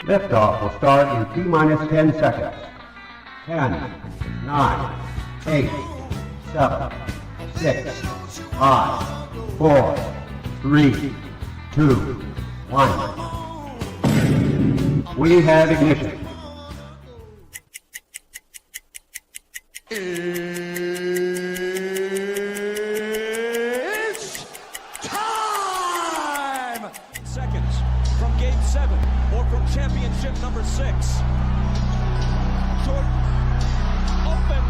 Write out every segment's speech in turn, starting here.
Liftoff will start in T-minus 10 seconds. 10, 9, 8, 7, 6, 5, 4, 3, 2, 1. We have ignition. It's time! Seconds from game 7 or from championship number 6. Jordan, open,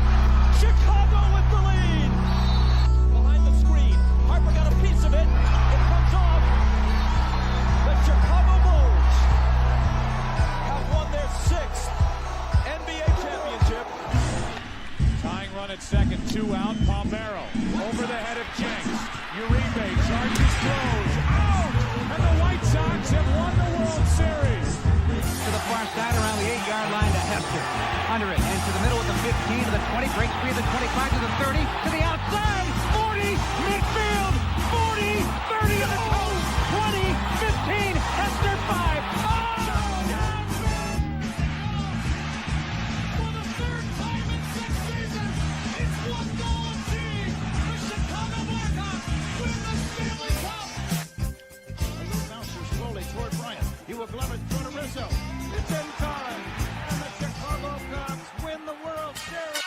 Chicago with the lead! Behind the screen, Harper got a piece of it, it comes off. The Chicago Bulls have won their 6th NBA championship. Tying run at second, 2 out, Palmero over the head of Jenks. Uribe charges, throws, out! And the White Sox have won the World Series. To the far side around the 8-yard line to Hester. Under it, and to the middle of the 15, to the 20, break free of the 25, to the 30, to the outside, 40, midfield, 40, 30 to the coast, 20, 15, Hester 5. For the 3rd time in 6 seasons, it's one goal team. The Chicago Blackhawks win the Stanley Cup. A little bouncer slowly toward Bryant. He will glove it toward Rizzo. It's in time, and the Chicago Cubs win the World Series.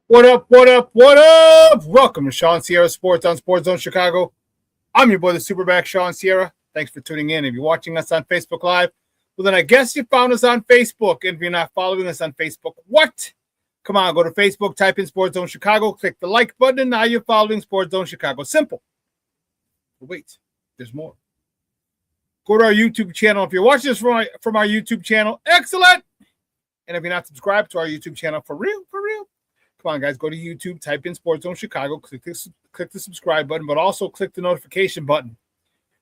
What up, what up, what up? Welcome to Shawn Sierra Sports on Sports Zone Chicago. I'm your boy, the SuperBack, Shawn Sierra. Thanks for tuning in. If you're watching us on Facebook Live, well, then I guess you found us on Facebook. And if you're not following us on Facebook, what? Come on, go to Facebook, type in Sports Zone Chicago, click the like button, and now you're following Sports Zone Chicago. Simple. But wait, there's more. Go to our YouTube channel. If you're watching this from our YouTube channel, excellent. And if you're not subscribed to our YouTube channel, for real, come on, guys, go to YouTube, type in Sports Zone Chicago, click the subscribe button, but also click the notification button.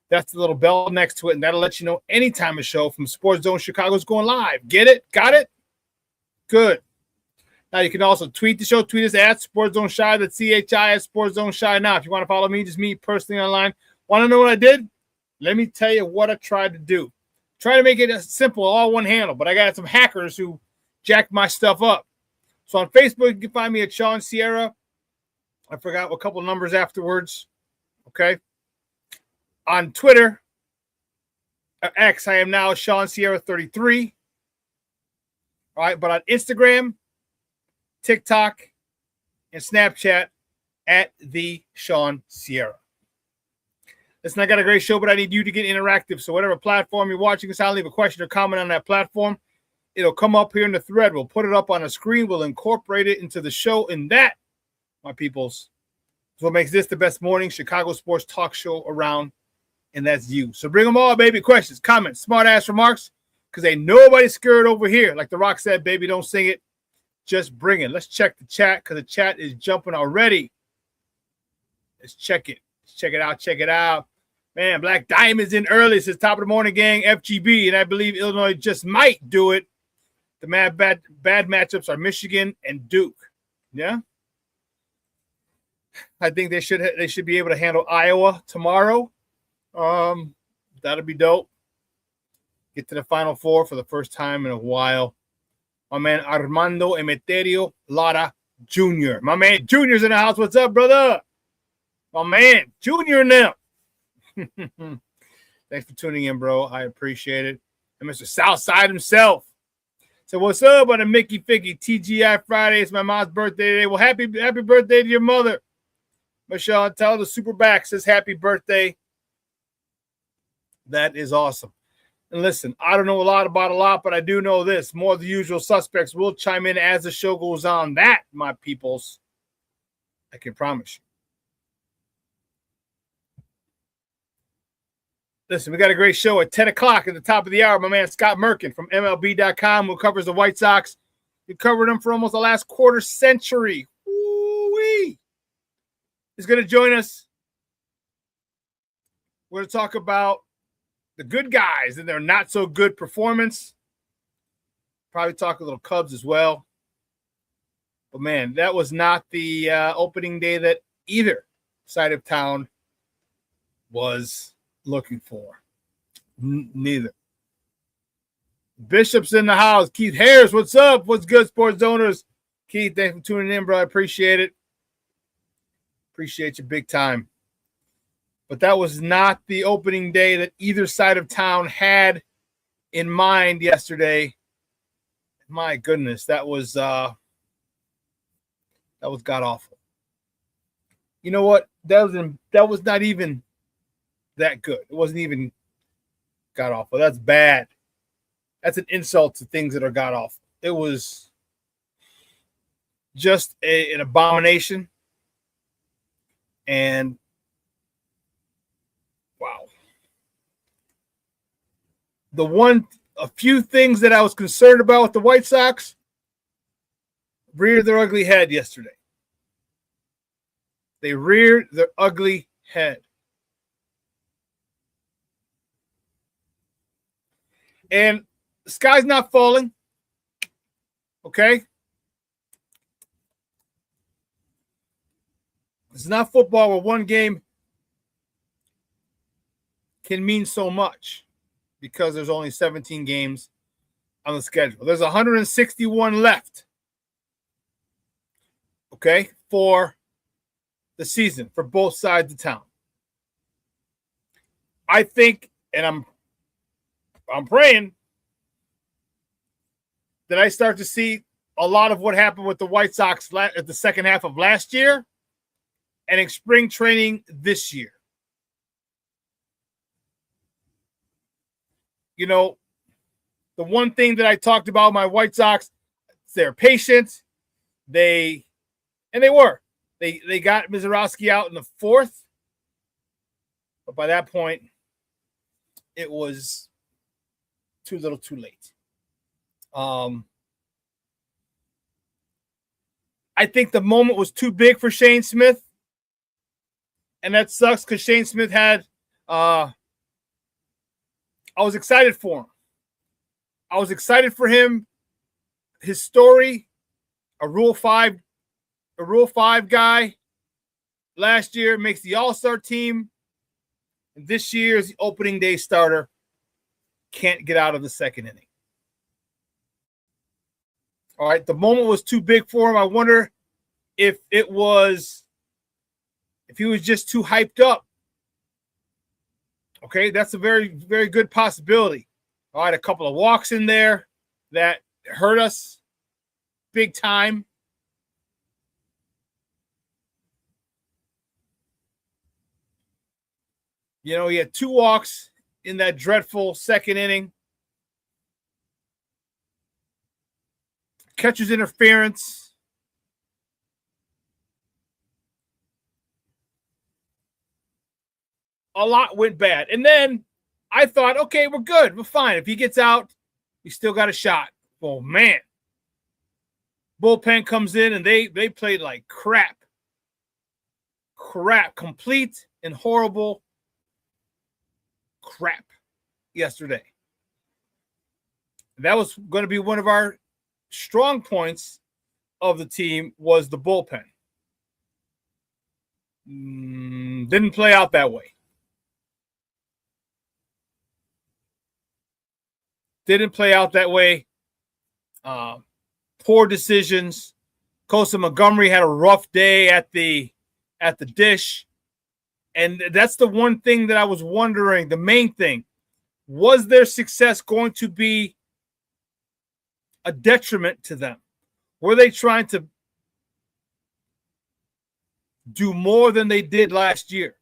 That's the little bell next to it, and that'll let you know anytime a show from Sports Zone Chicago is going live. Get it? Got it? Good. Now, you can also tweet the show. Tweet us at Sports Zone Shy. That's CHI at Sports Zone Shy. Now, if you want to follow me, just me personally online. Want to know what I did? Let me tell you what I tried to do. Try to make it simple, all one handle, but I got some hackers who jacked my stuff up. So on Facebook, you can find me at Shawn Sierra. I forgot a couple numbers afterwards. Okay. On Twitter, X, I am now ShawnSierra33. All right. But on Instagram, TikTok, and Snapchat at the Shawn Sierra. Listen, I got a great show, but I need you to get interactive. So whatever platform you're watching us on, leave a question or comment on that platform. It'll come up here in the thread. We'll put it up on a screen. We'll incorporate it into the show. And that, my peoples, is what makes this the best morning Chicago sports talk show around. And that's you. So bring them all, baby. Questions, comments, smart-ass remarks, because ain't nobody scared over here. Like The Rock said, baby, don't sing it. Just bring it. Let's check the chat, because the chat is jumping already. Let's check it. Let's check it out. Check it out. Man, Black Diamond's in early. It says top of the morning, gang, FGB. And I believe Illinois just might do it. The bad matchups are Michigan and Duke. Yeah. I think they should be able to handle Iowa tomorrow. That'll be dope. Get to the Final Four for the first time in a while. My man Armando Emeterio Lara Jr. My man Junior's in the house. What's up, brother? My man Junior now. Thanks for tuning in, bro. I appreciate it. And Mr. Southside himself. So what's up on a Mickey Ficky TGI Friday? It's my mom's birthday today. Well, happy birthday to your mother. Michelle, tell the SuperBack says happy birthday. That is awesome. And listen, I don't know a lot about a lot, but I do know this. More of the usual suspects will chime in as the show goes on. That, my peoples, I can promise you. Listen, we got a great show at 10 o'clock at the top of the hour. My man Scott Merkin from MLB.com, who covers the White Sox. He covered them for almost the last quarter century. Woo-wee. He's going to join us. We're going to talk about the good guys and their not-so-good performance. Probably talk a little Cubs as well. But, man, that was not the opening day that either side of town was looking for. Neither. Bishop's in the house. Keith Harris, what's up? What's good, sports owners? Keith, thanks for tuning in, bro. I appreciate it. Appreciate you big time. But that was not the opening day that either side of town had in mind yesterday. My goodness, that was god awful. You know what? That was not even that good. It wasn't even god awful. That's bad. That's an insult to things that are god awful. It was just an abomination. And wow. A few things that I was concerned about with the White Sox reared their ugly head yesterday. They reared their ugly head. And the sky's not falling. Okay? It's not football where one game can mean so much because there's only 17 games on the schedule. There's 161 left, okay, for the season for both sides of town. I think, and I'm praying that I start to see a lot of what happened with the White Sox at the second half of last year and in spring training this year. You know, the one thing that I talked about my White Sox, they're patient. They were. They got Mizorowski out in the fourth. But by that point, it was too little too late. I think the moment was too big for Shane Smith. And that sucks because Shane Smith had I was excited for him. I was excited for him. His story, a Rule 5 guy last year, makes the All-Star team. And this year is the opening day starter. Can't get out of the second inning. All right, the moment was too big for him. I wonder if he was just too hyped up. Okay, that's a very, very good possibility. All right, a couple of walks in there that hurt us big time. You know, he had 2 walks in that dreadful second inning. Catcher's interference. A lot went bad. And then I thought, okay, we're good. We're fine. If he gets out, we still got a shot. Oh, man. Bullpen comes in, and they played like crap. Crap. Complete and horrible crap yesterday. That was going to be one of our strong points of the team was the bullpen. Didn't play out that way. Didn't play out that way. Poor decisions. Kosa Montgomery had a rough day at the dish. And that's the one thing that I was wondering, the main thing. Was their success going to be a detriment to them? Were they trying to do more than they did last year?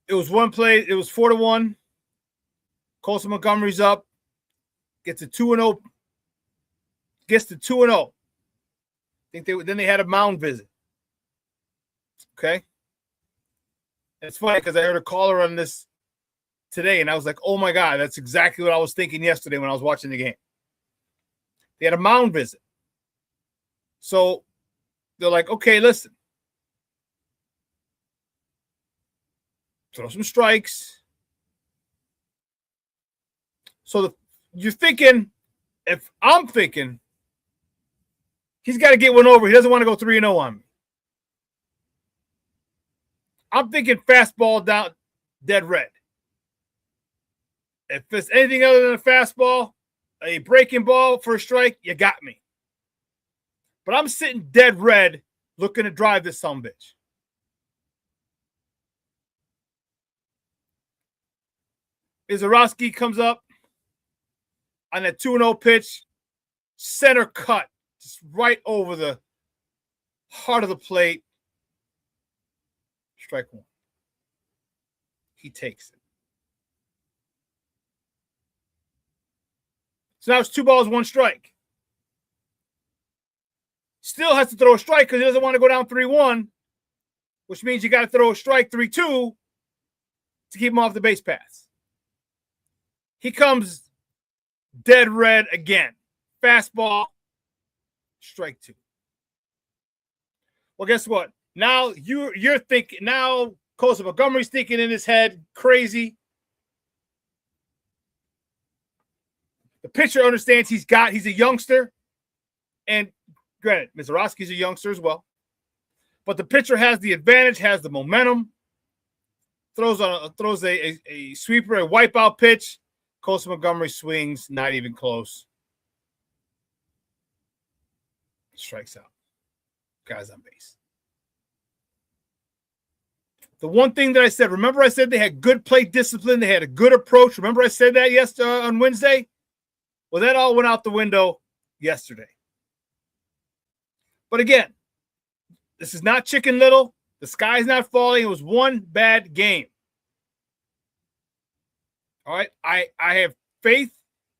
It was one play. It was 4-1. Kosa Montgomery's up. Gets a 2-0. Gets to 2-0. Then they had a mound visit. Okay. It's funny because I heard a caller on this today, and I was like, oh my God, that's exactly what I was thinking yesterday when I was watching the game. They had a mound visit. So they're like, okay, listen. Throw some strikes. So you're thinking, if I'm thinking, he's got to get one over. He doesn't want to go 3-0 on me. I'm thinking fastball down, dead red. If it's anything other than a fastball, a breaking ball for a strike, you got me. But I'm sitting dead red looking to drive this sumbitch. Izarowski comes up on that 2-0 pitch, center cut, just right over the heart of the plate. Strike one. He takes it. So now it's 2 balls, 1 strike. Still has to throw a strike because he doesn't want to go down 3-1, which means you got to throw a strike 3-2 to keep him off the base paths. He comes dead red again. Fastball, strike 2. Well, guess what? Now you're thinking, now Colson Montgomery's thinking in his head, crazy. The pitcher understands he's a youngster. And granted, Mizorowski's a youngster as well. But the pitcher has the advantage, has the momentum. Throws a sweeper, a wipeout pitch. Colson Montgomery swings, not even close. Strikes out. Guys on base. The one thing that I said, remember I said they had good plate discipline, they had a good approach. Remember I said that yesterday on Wednesday? Well, that all went out the window yesterday. But again, this is not Chicken Little. The sky's not falling. It was one bad game. All right. I have faith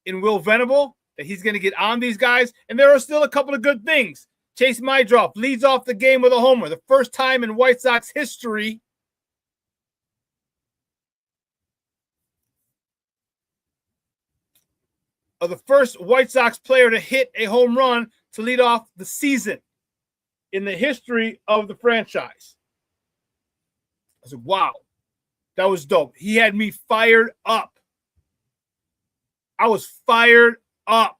in Will Venable that he's going to get on these guys. And there are still a couple of good things. Chase Maedroff leads off the game with a homer. The first time in White Sox history of the first White Sox player to hit a home run to lead off the season in the history of the franchise. I said, wow, that was dope. He had me fired up. I was fired up.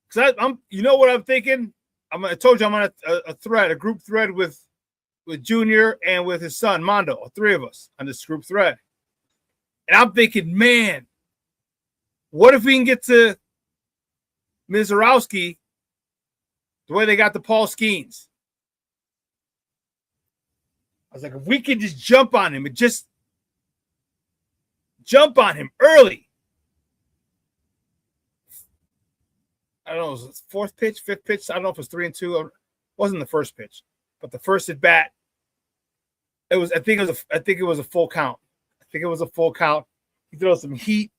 Because you know what I'm thinking? I told you I'm on a group thread with Junior and with his son, Mondo, 3 of us on this group thread. And I'm thinking, man, what if we can get to Mizorowski the way they got the Paul Skeens? I was like, if we could just jump on him and just jump on him early. I don't know, was it 4th pitch, 5th pitch? I don't know if it was 3 and 2. It wasn't the first pitch, but the first at bat. I think it was a full count. He throws some heat.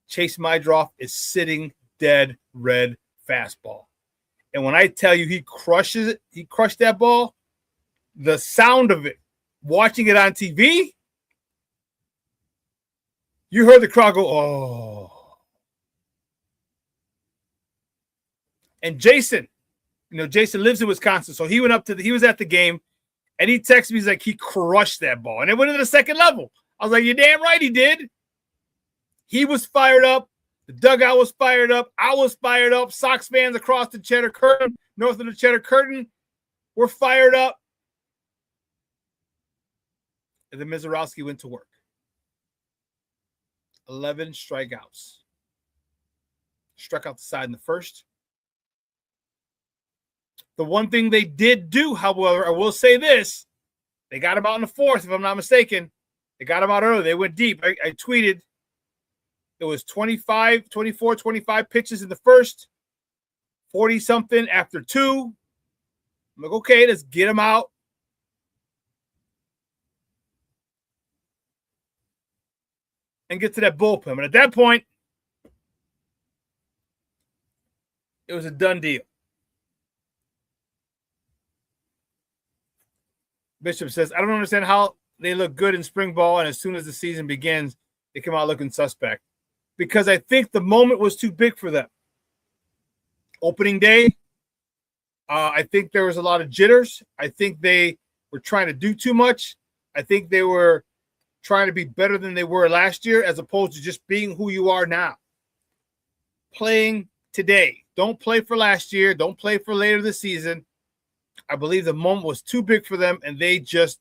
Chase Maedroff is sitting dead red fastball. And when I tell you he crushed that ball, the sound of it, watching it on TV, you heard the crowd go, oh. And Jason lives in Wisconsin, so he went up he was at the game, and he texted me, he's like, he crushed that ball. And it went to the second level. I was like, you're damn right he did. He was fired up. The dugout was fired up. I was fired up. Sox fans across the Cheddar Curtain, north of the Cheddar Curtain, were fired up. And then Mizorowski went to work. 11 strikeouts. Struck out the side in the first. The one thing they did do, however, I will say this, they got him out in the 4th, if I'm not mistaken. They got him out early. They went deep. I tweeted, it was 25 pitches in the first, 40-something after 2. I'm like, okay, let's get him out. And get to that bullpen. But at that point, it was a done deal. Bishop says, I don't understand how they look good in spring ball, and as soon as the season begins, they come out looking suspect. Because I think the moment was too big for them. Opening day, I think there was a lot of jitters. I think they were trying to do too much. I think they were trying to be better than they were last year as opposed to just being who you are now. Playing today. Don't play for last year. Don't play for later this season. I believe the moment was too big for them, and they just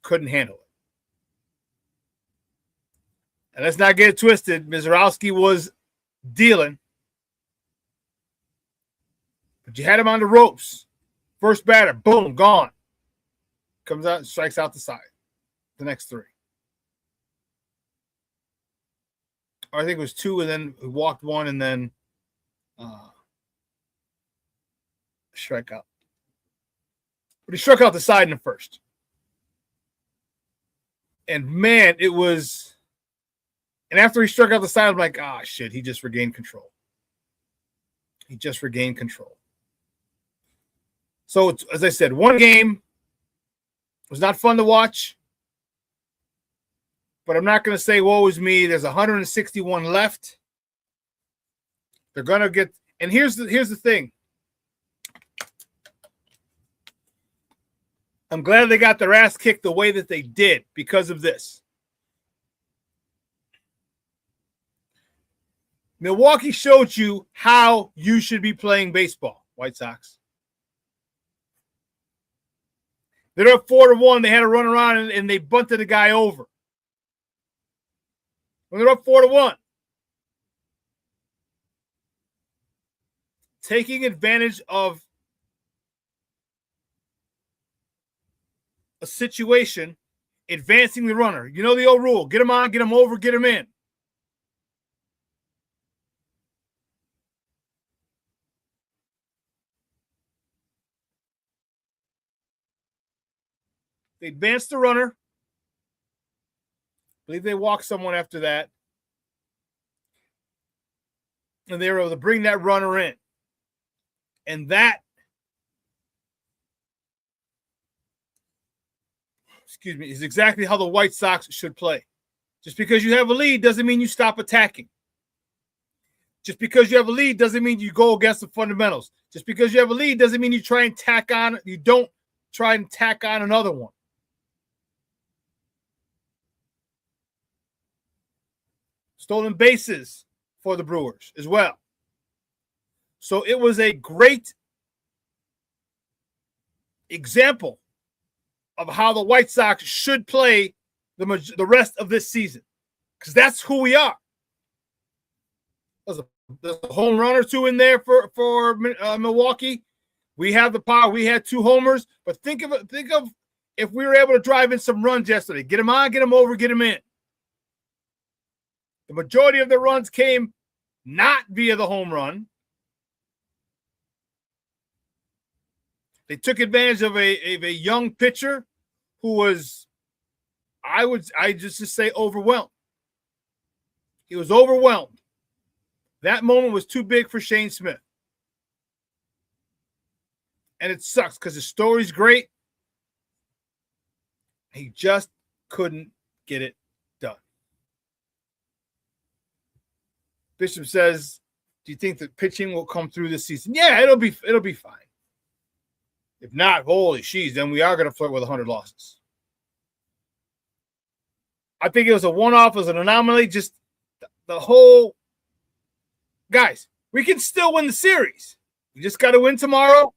couldn't handle it. And let's not get it twisted. Mizorowski was dealing. But you had him on the ropes. First batter, boom, gone. Comes out and strikes out the side. The next three. Or I think it was two, and then he walked one, and then strike out. But he struck out the side in the first. And man, it was. And after he struck out the side, I'm like, shit, he just regained control. He just regained control. So, as I said, one game was not fun to watch. But I'm not going to say, woe is me. There's 161 left. They're going to get. And here's the thing. I'm glad they got their ass kicked the way that they did because of this. Milwaukee showed you how you should be playing baseball, White Sox. They're up 4-1. They had to run around and they bunted a guy over. When they're up 4-1. Taking advantage of a situation, advancing the runner. You know the old rule. Get him on, get him over, get him in. They advanced the runner. I believe they walked someone after that. And they were able to bring that runner in. And that, is exactly how the White Sox should play. Just because you have a lead doesn't mean you stop attacking. Just because you have a lead doesn't mean you go against the fundamentals. Just because you have a lead doesn't mean you try and tack on. You don't try and tack on another one. Stolen bases for the Brewers as well. So it was a great example of how the White Sox should play the rest of this season. Because that's who we are. There's a home run or two in there for Milwaukee. We have the power. We had 2 homers. But think of if we were able to drive in some runs yesterday. Get them on, get them over, get them in. The majority of the runs came not via the home run. They took advantage of a young pitcher who was, I just say overwhelmed. He was overwhelmed. That moment was too big for Shane Smith. And it sucks because the story's great. He just couldn't get it done. Bishop says, do you think that pitching will come through this season? Yeah, it'll be fine. If not, holy sheesh, then we are going to flirt with 100 losses. I think it was a one-off, it was an anomaly. Just the whole guys, we can still win the series. We just got to win tomorrow.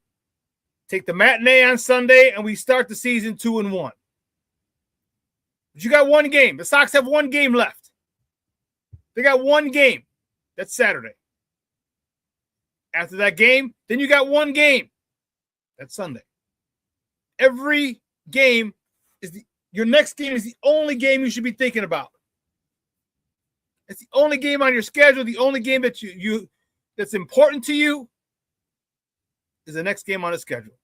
Take the matinee on Sunday, and we start the season 2-1. But you got one game. The Sox have one game left. They got one game. That's Saturday. After that game, then you got one game. That's Sunday. Every game your next game is the only game you should be thinking about. It's the only game on your schedule. The only game that that's important to you is the next game on the schedule.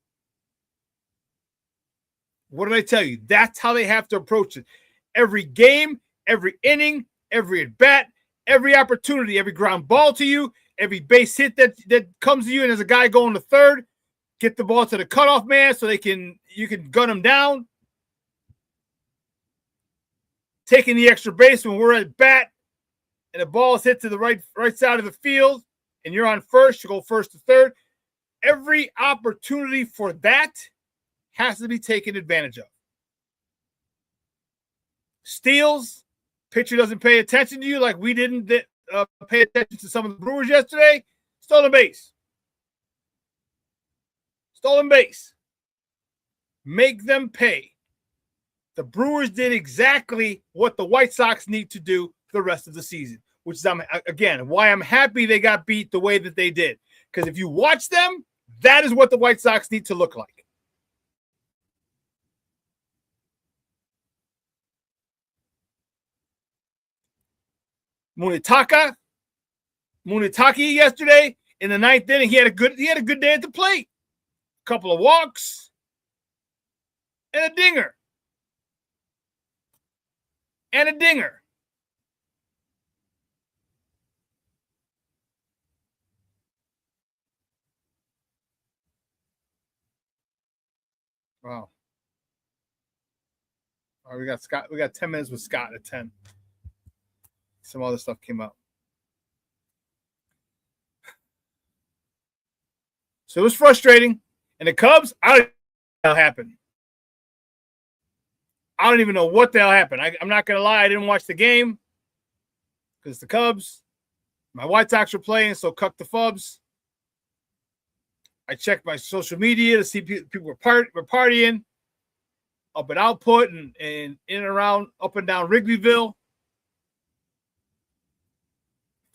What did I tell you? That's how they have to approach it. Every game, every inning, every at-bat, every opportunity, every ground ball to you, every base hit that comes to you, and there's a guy going to third, get the ball to the cutoff man so you can gun him down. Taking the extra base when we're at bat and the ball is hit to the right side of the field and you're on first, you go first to third. Every opportunity for that has to be taken advantage of. steals, pitcher doesn't pay attention to you like we didn't pay attention to some of the Brewers yesterday. Stolen base. Stolen base. Make them pay. The Brewers did exactly what the White Sox need to do the rest of the season, which is, again, why I'm happy they got beat the way that they did. Because if you watch them, that is what the White Sox need to look like. Munitaki yesterday in the ninth inning, he had a good day at the plate. A couple of walks and a dinger. And a dinger. Wow. All right, we got Scott. We got 10 minutes with Scott at 10. Some other stuff came up. So it was frustrating. And the Cubs, I don't know what the hell happened. I don't even know what the hell happened. I'm not going to lie. I didn't watch the game because the Cubs, my White Sox were playing, so cuck the Fubs. I checked my social media to see people were partying up at Output and in and around, up and down Wrigleyville.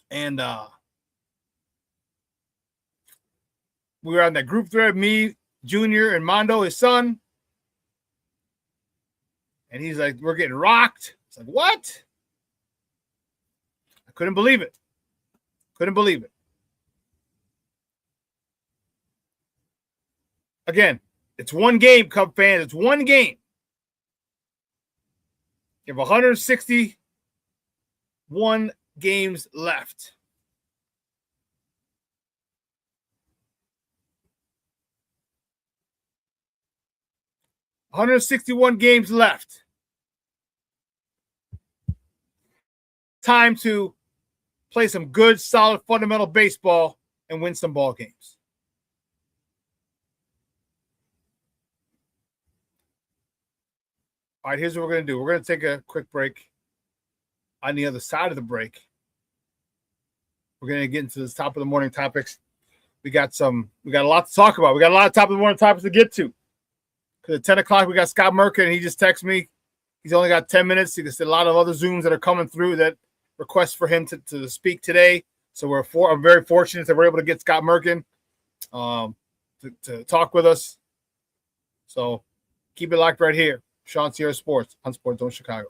And we were on that group thread, me, Junior, and Mondo, his son. And he's like, we're getting rocked. It's like, what? I couldn't believe it. Couldn't believe it. Again, it's one game, Cub fans. It's one game. You have 161 games left. $161 games left. Time to play some good, solid, fundamental baseball and win some ball games. All right, here's what we're going to do. We're going to take a quick break. On the other side of the break, we're going to get into the top of the morning topics. We got a lot to talk about. We got a lot of top of the morning topics to get to. Because at 10 o'clock, we got Scott Merkin, and he just texted me. He's only got 10 minutes. There's a lot of other Zooms that are coming through that request for him to speak today. So I'm very fortunate that we're able to get Scott Merkin to talk with us. So keep it locked right here. ShawnSierraSports on Sports Zone Chicago.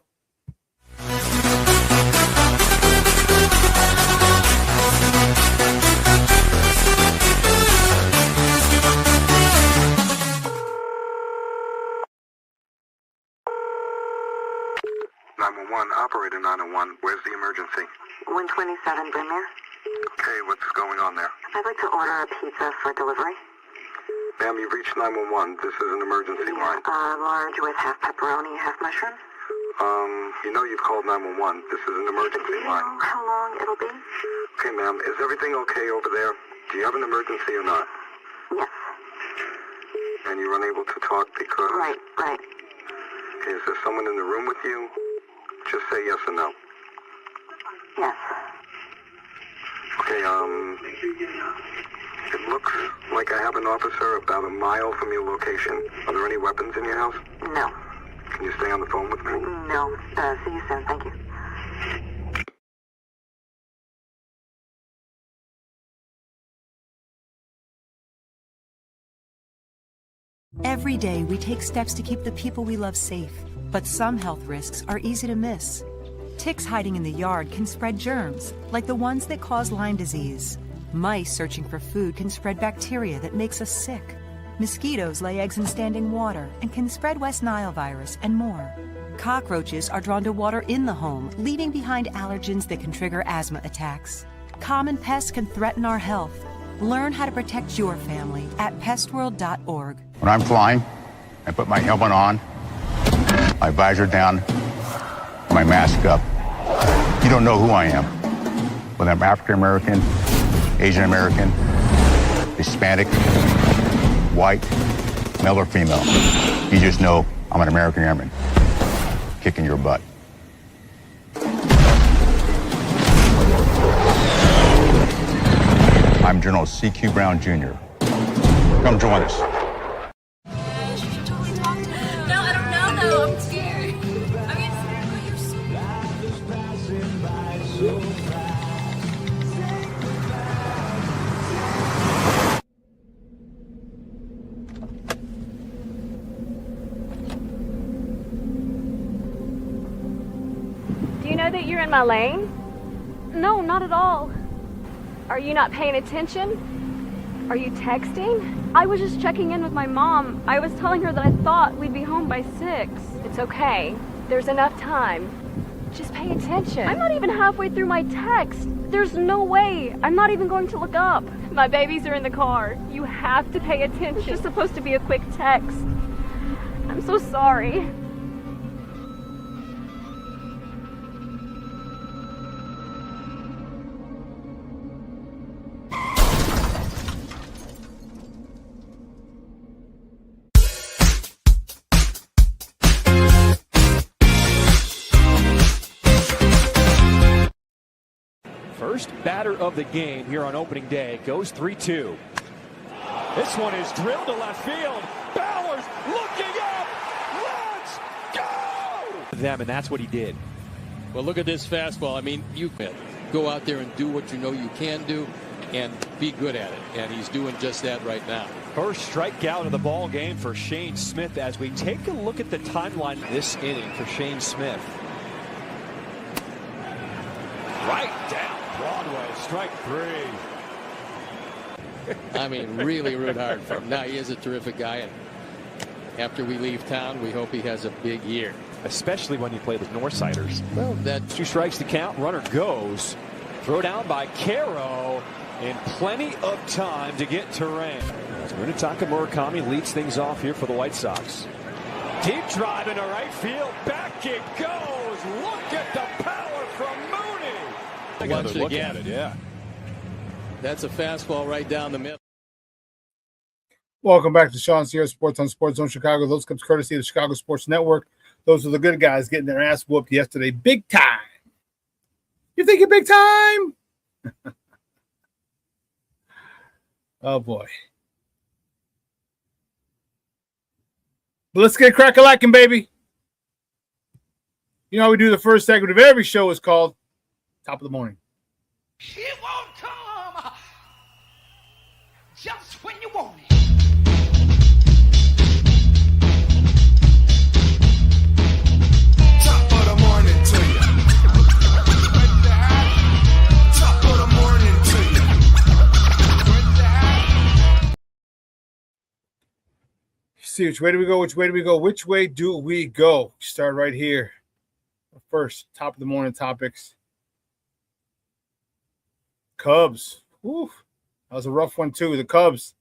Operator 901, where's the emergency? 127 Brymere. Okay, what's going on there? I'd like to order a pizza for delivery. Ma'am, you've reached 911. This is an emergency line. Large with half pepperoni, half mushroom. You know you've called 911. This is an emergency line. Know how long it'll be? Okay, ma'am, is everything okay over there? Do you have an emergency or not? Yes. And you're unable to talk because... Right. Okay, is there someone in the room with you? Just say yes or no. Yes. Okay, it looks like I have an officer about a mile from your location. Are there any weapons in your house? No. Can you stay on the phone with me? No. See you soon. Thank you. Every day, we take steps to keep the people we love safe. But some health risks are easy to miss. Ticks hiding in the yard can spread germs, like the ones that cause Lyme disease. Mice searching for food can spread bacteria that makes us sick. Mosquitoes lay eggs in standing water and can spread West Nile virus and more. Cockroaches are drawn to water in the home, leaving behind allergens that can trigger asthma attacks. Common pests can threaten our health. Learn how to protect your family at pestworld.org. When I'm flying, I put my helmet on, my visor down, my mask up. You don't know who I am. Whether I'm African American, Asian American, Hispanic, white, male or female. You just know I'm an American airman kicking your butt. I'm General C.Q. Brown Jr. Come join us. No, I don't know though. I'm scared. I mean, you're Do you know that you're in my lane? No, not at all. Are you not paying attention? Are you texting? I was just checking in with my mom. I was telling her that I thought we'd be home by 6. It's okay. There's enough time. Just pay attention. I'm not even halfway through my text. There's no way. I'm not even going to look up. My babies are in the car. You have to pay attention. It's just supposed to be a quick text. I'm so sorry. First batter of the game here on opening day goes 3-2. This one is drilled to left field. Bowers looking up. Let's go! Them, and that's what he did. Well, look at this fastball. I mean, you can go out there and do what you know you can do and be good at it. And he's doing just that right now. First strikeout of the ball game for Shane Smith as we take a look at the timeline this inning for Shane Smith. Right down Broadway, strike 3. I mean, really root hard for him. Now, he is a terrific guy, and after we leave town, we hope he has a big year. Especially when you play the Northsiders. Well, that's 2 strikes to count. Runner goes. Throw down by Caro, and plenty of time to get to Rain. Munetaka Murakami leads things off here for the White Sox. Deep drive into right field. Back it goes. Look at the power from Mooney. Once Look again. at it, yeah. That's a fastball right down the middle. Welcome back to ShawnSierraSports on Sports Zone Chicago. Those comes courtesy of the Chicago Sports Network. Those are the good guys getting their ass whooped yesterday. Big time. You think you're big time? Oh, boy. But let's get crack-a-lacking, baby. You know how we do the first segment of every show is called Top of the Morning. She won't come just when you want it. Top of the morning to you. Top of the morning to you. See, which way do we go? Which way do we go? Which way do we go? Start right here. First, top of the morning topics. Cubs. Whew. That was a rough one, too. The Cubs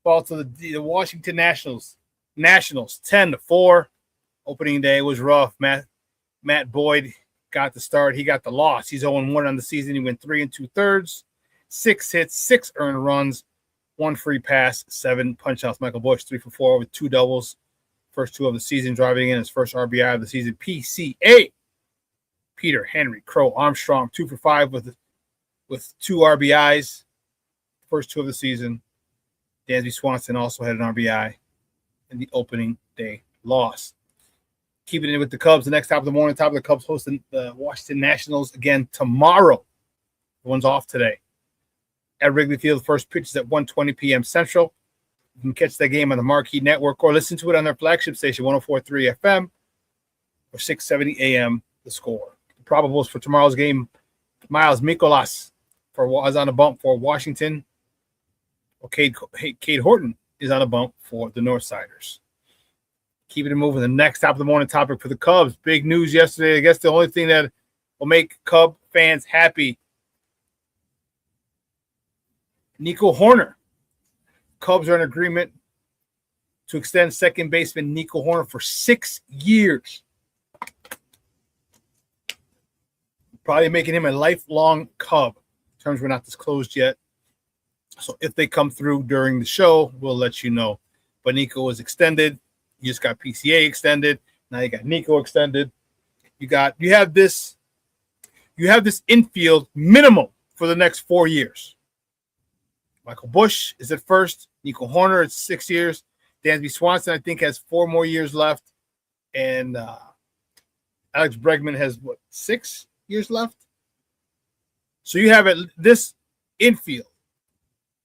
fall to the Washington Nationals. 10-4. Opening day was rough. Matt Boyd got the start. He got the loss. He's 0-1 on the season. He went 3 2/3. 6 hits, 6 earned runs, 1 free pass, 7 punch-outs. Michael Busch 3 for 4 with 2 doubles. First 2 of the season, driving in his first RBI of the season. PCA. Peter, Henry, Crow, Armstrong 2 for 5 with 2 RBIs. First 2 of the season. Dansby Swanson also had an RBI in the opening day loss. Keeping it with the Cubs, the next top of the morning, top of the Cubs hosting the Washington Nationals again tomorrow. The one's off today. At Wrigley Field, the first pitch is at 1:20 p.m. Central. You can catch that game on the Marquee Network or listen to it on their flagship station, 104.3 FM or 670 AM, The Score. The probables for tomorrow's game, Miles Mikolas is on a bump for Washington. Cade Horton is on a bump for the Northsiders. Keeping it moving. The next top of the morning topic for the Cubs. Big news yesterday. I guess the only thing that will make Cub fans happy. Nico Horner. Cubs are in agreement to extend second baseman Nico Horner for 6 years. Probably making him a lifelong Cub. Terms were not disclosed yet. So if they come through during the show, we'll let you know. But Nico was extended. You just got PCA extended. Now you got Nico extended. You have this infield minimum for the next 4 years. Michael Bush is at first. Nico Horner, it's 6 years. Dansby Swanson, I think, has 4 more years left. And Alex Bregman has, 6 years left? So you have this infield.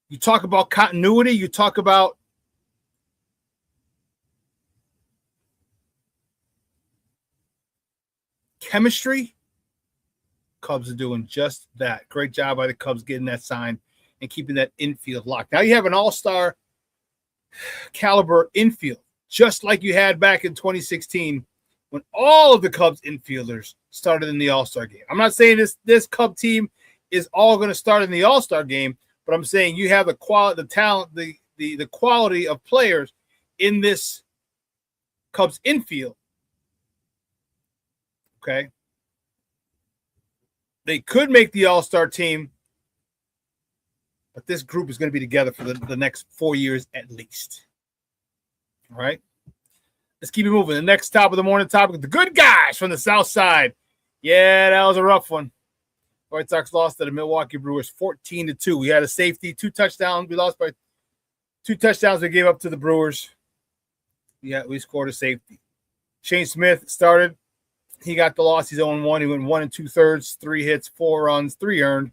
You talk about continuity. You talk about chemistry. Cubs are doing just that. Great job by the Cubs getting that signed and keeping that infield locked. Now you have an all-star caliber infield, just like you had back in 2016 when all of the Cubs infielders started in the all-star game. I'm not saying this Cub team is all going to start in the all-star game, but I'm saying you have the quality, the talent, the quality of players in this Cubs infield. Okay. They could make the all-star team, but this group is going to be together for the next 4 years at least. All right. Let's keep it moving. The next top of the morning topic, the good guys from the South Side. Yeah, that was a rough one. White Sox lost to the Milwaukee Brewers 14-2. We had a safety, 2 touchdowns. We lost by 2 touchdowns we gave up to the Brewers. Yeah, we scored a safety. Shane Smith started. He got the loss. He's 0-1. He went 1 2/3, 3 hits, 4 runs, 3 earned,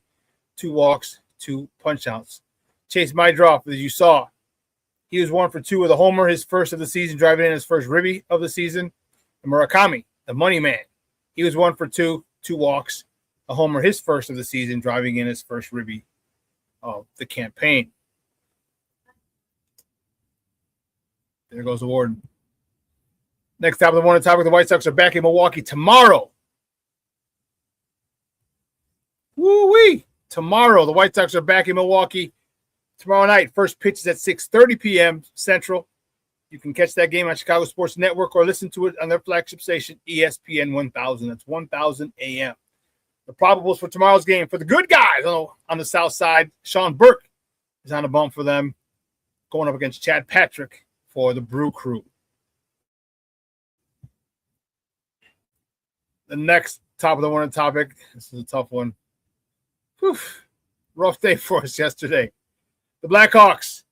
2 walks, 2 punch-outs. Chase Mydroff, as you saw, he was 1 for 2 with a homer, his first of the season, driving in his first ribby of the season. And Murakami, the money man, he was 1 for 2, 2 walks, a homer, his first of the season, driving in his first ribby of the campaign. There goes the Warden. Next top of the morning topic, the White Sox are back in Milwaukee tomorrow. Woo-wee! Tomorrow, the White Sox are back in Milwaukee tomorrow night. First pitch is at 6:30 p.m. Central. You can catch that game on Chicago Sports Network or listen to it on their flagship station, ESPN 1000. That's 1000 a.m. The probables for tomorrow's game for the good guys on the South Side, Sean Burke is on the bump for them, going up against Chad Patrick for the Brew Crew. The next top of the morning topic, this is a tough one. Whew. Rough day for us yesterday. The Blackhawks,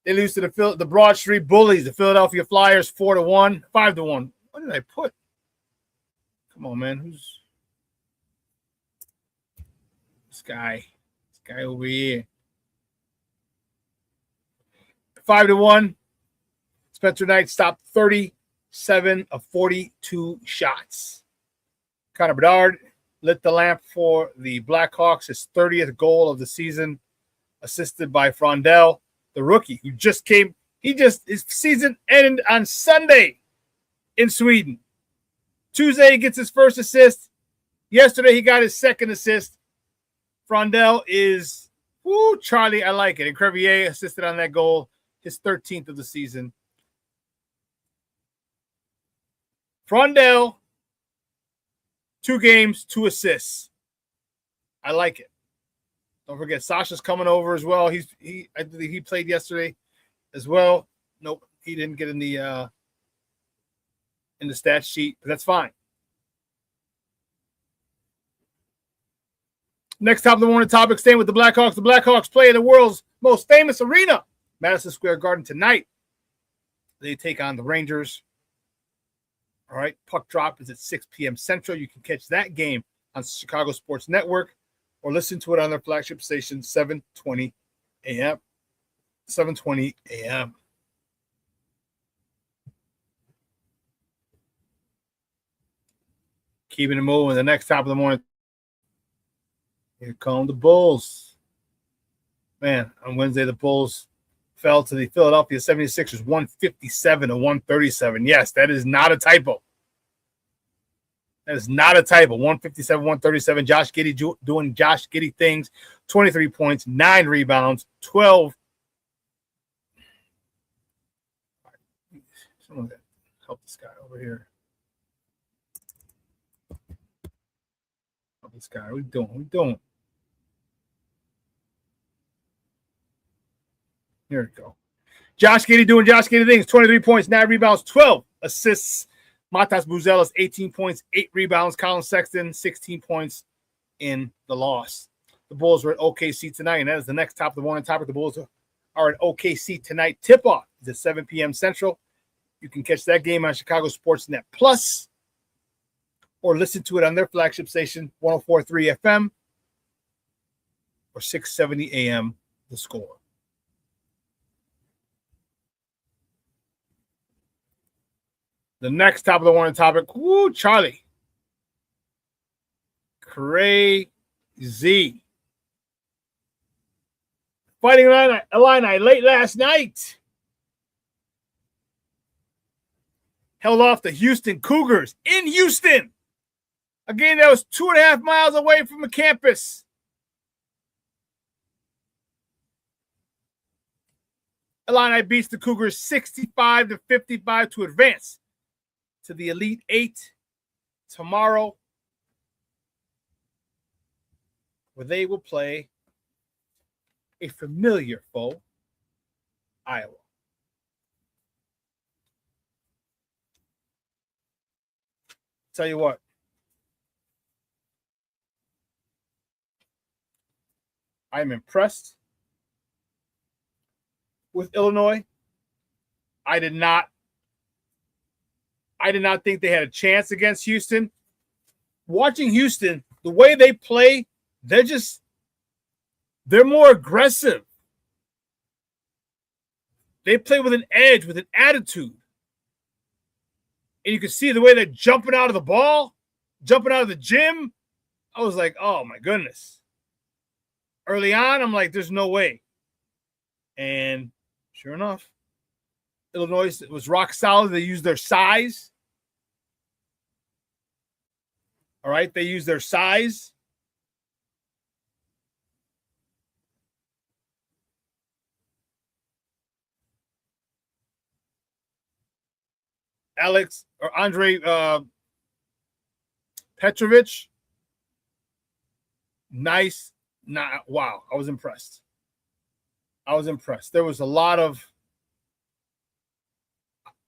they lose to the Broad Street Bullies, the Philadelphia Flyers, 4-1, 5-1. What did I put? Come on, man. Who's this guy? This guy over here. 5-1. Spencer Knight stopped 37 of 42 shots. Connor Bedard lit the lamp for the Blackhawks, his 30th goal of the season, assisted by Frondell, the rookie, who just came. His season ended on Sunday in Sweden. Tuesday, he gets his first assist. Yesterday, he got his second assist. Frondell is, Charlie, I like it. And Crevier assisted on that goal, his 13th of the season. Frondell, 2 games, 2 assists. I like it. Don't forget, Sasha's coming over as well. I believe he played yesterday as well. Nope, he didn't get in the stat sheet, but that's fine. Next top of the morning topic, staying with the Blackhawks. The Blackhawks play in the world's most famous arena, Madison Square Garden, tonight. They take on the Rangers. All right, puck drop is at 6 p.m. Central. You can catch that game on Chicago Sports Network or listen to it on their flagship station, 7:20 a.m. 7:20 a.m. Keeping it moving. The next top of the morning. Here come the Bulls. Man, on Wednesday, the Bulls fell to the Philadelphia 76ers 157-137. Yes, that is not a typo. That is not a typo. 157-137. Josh Giddey doing Josh Giddey things. 23 points, 9 rebounds, 12. Someone help this guy over here. Help this guy. What are we doing? What are we doing? Here we go. Josh Giddey doing Josh Giddey things. 23 points, 9 rebounds, 12 assists. Matas Buzelis, 18 points, 8 rebounds. Colin Sexton, 16 points in the loss. The Bulls are at OKC tonight, and that is the next top of the morning topic. The Bulls are at OKC tonight. Tip-off is at 7 p.m. Central. You can catch that game on Chicago Sportsnet Plus or listen to it on their flagship station, 104.3 FM or 670 AM, The Score. The next top of the morning topic, woo, Charlie. Crazy. Fighting Illini late last night held off the Houston Cougars in Houston, a game that was 2.5 miles away from the campus. Illini beats the Cougars 65-55 to advance to the Elite Eight tomorrow, where they will play a familiar foe, Iowa. Tell you what, I'm impressed with Illinois. I did not think they had a chance against Houston. Watching Houston, the way they play, they're more aggressive. They play with an edge, with an attitude. And you can see the way they're jumping out of the ball, jumping out of the gym. I was like, oh, my goodness. Early on, I'm like, there's no way. And sure enough, Illinois was rock solid. They used their size. All right, they used their size. Andre Petrovic. Nice. Wow, I was impressed. There was a lot of,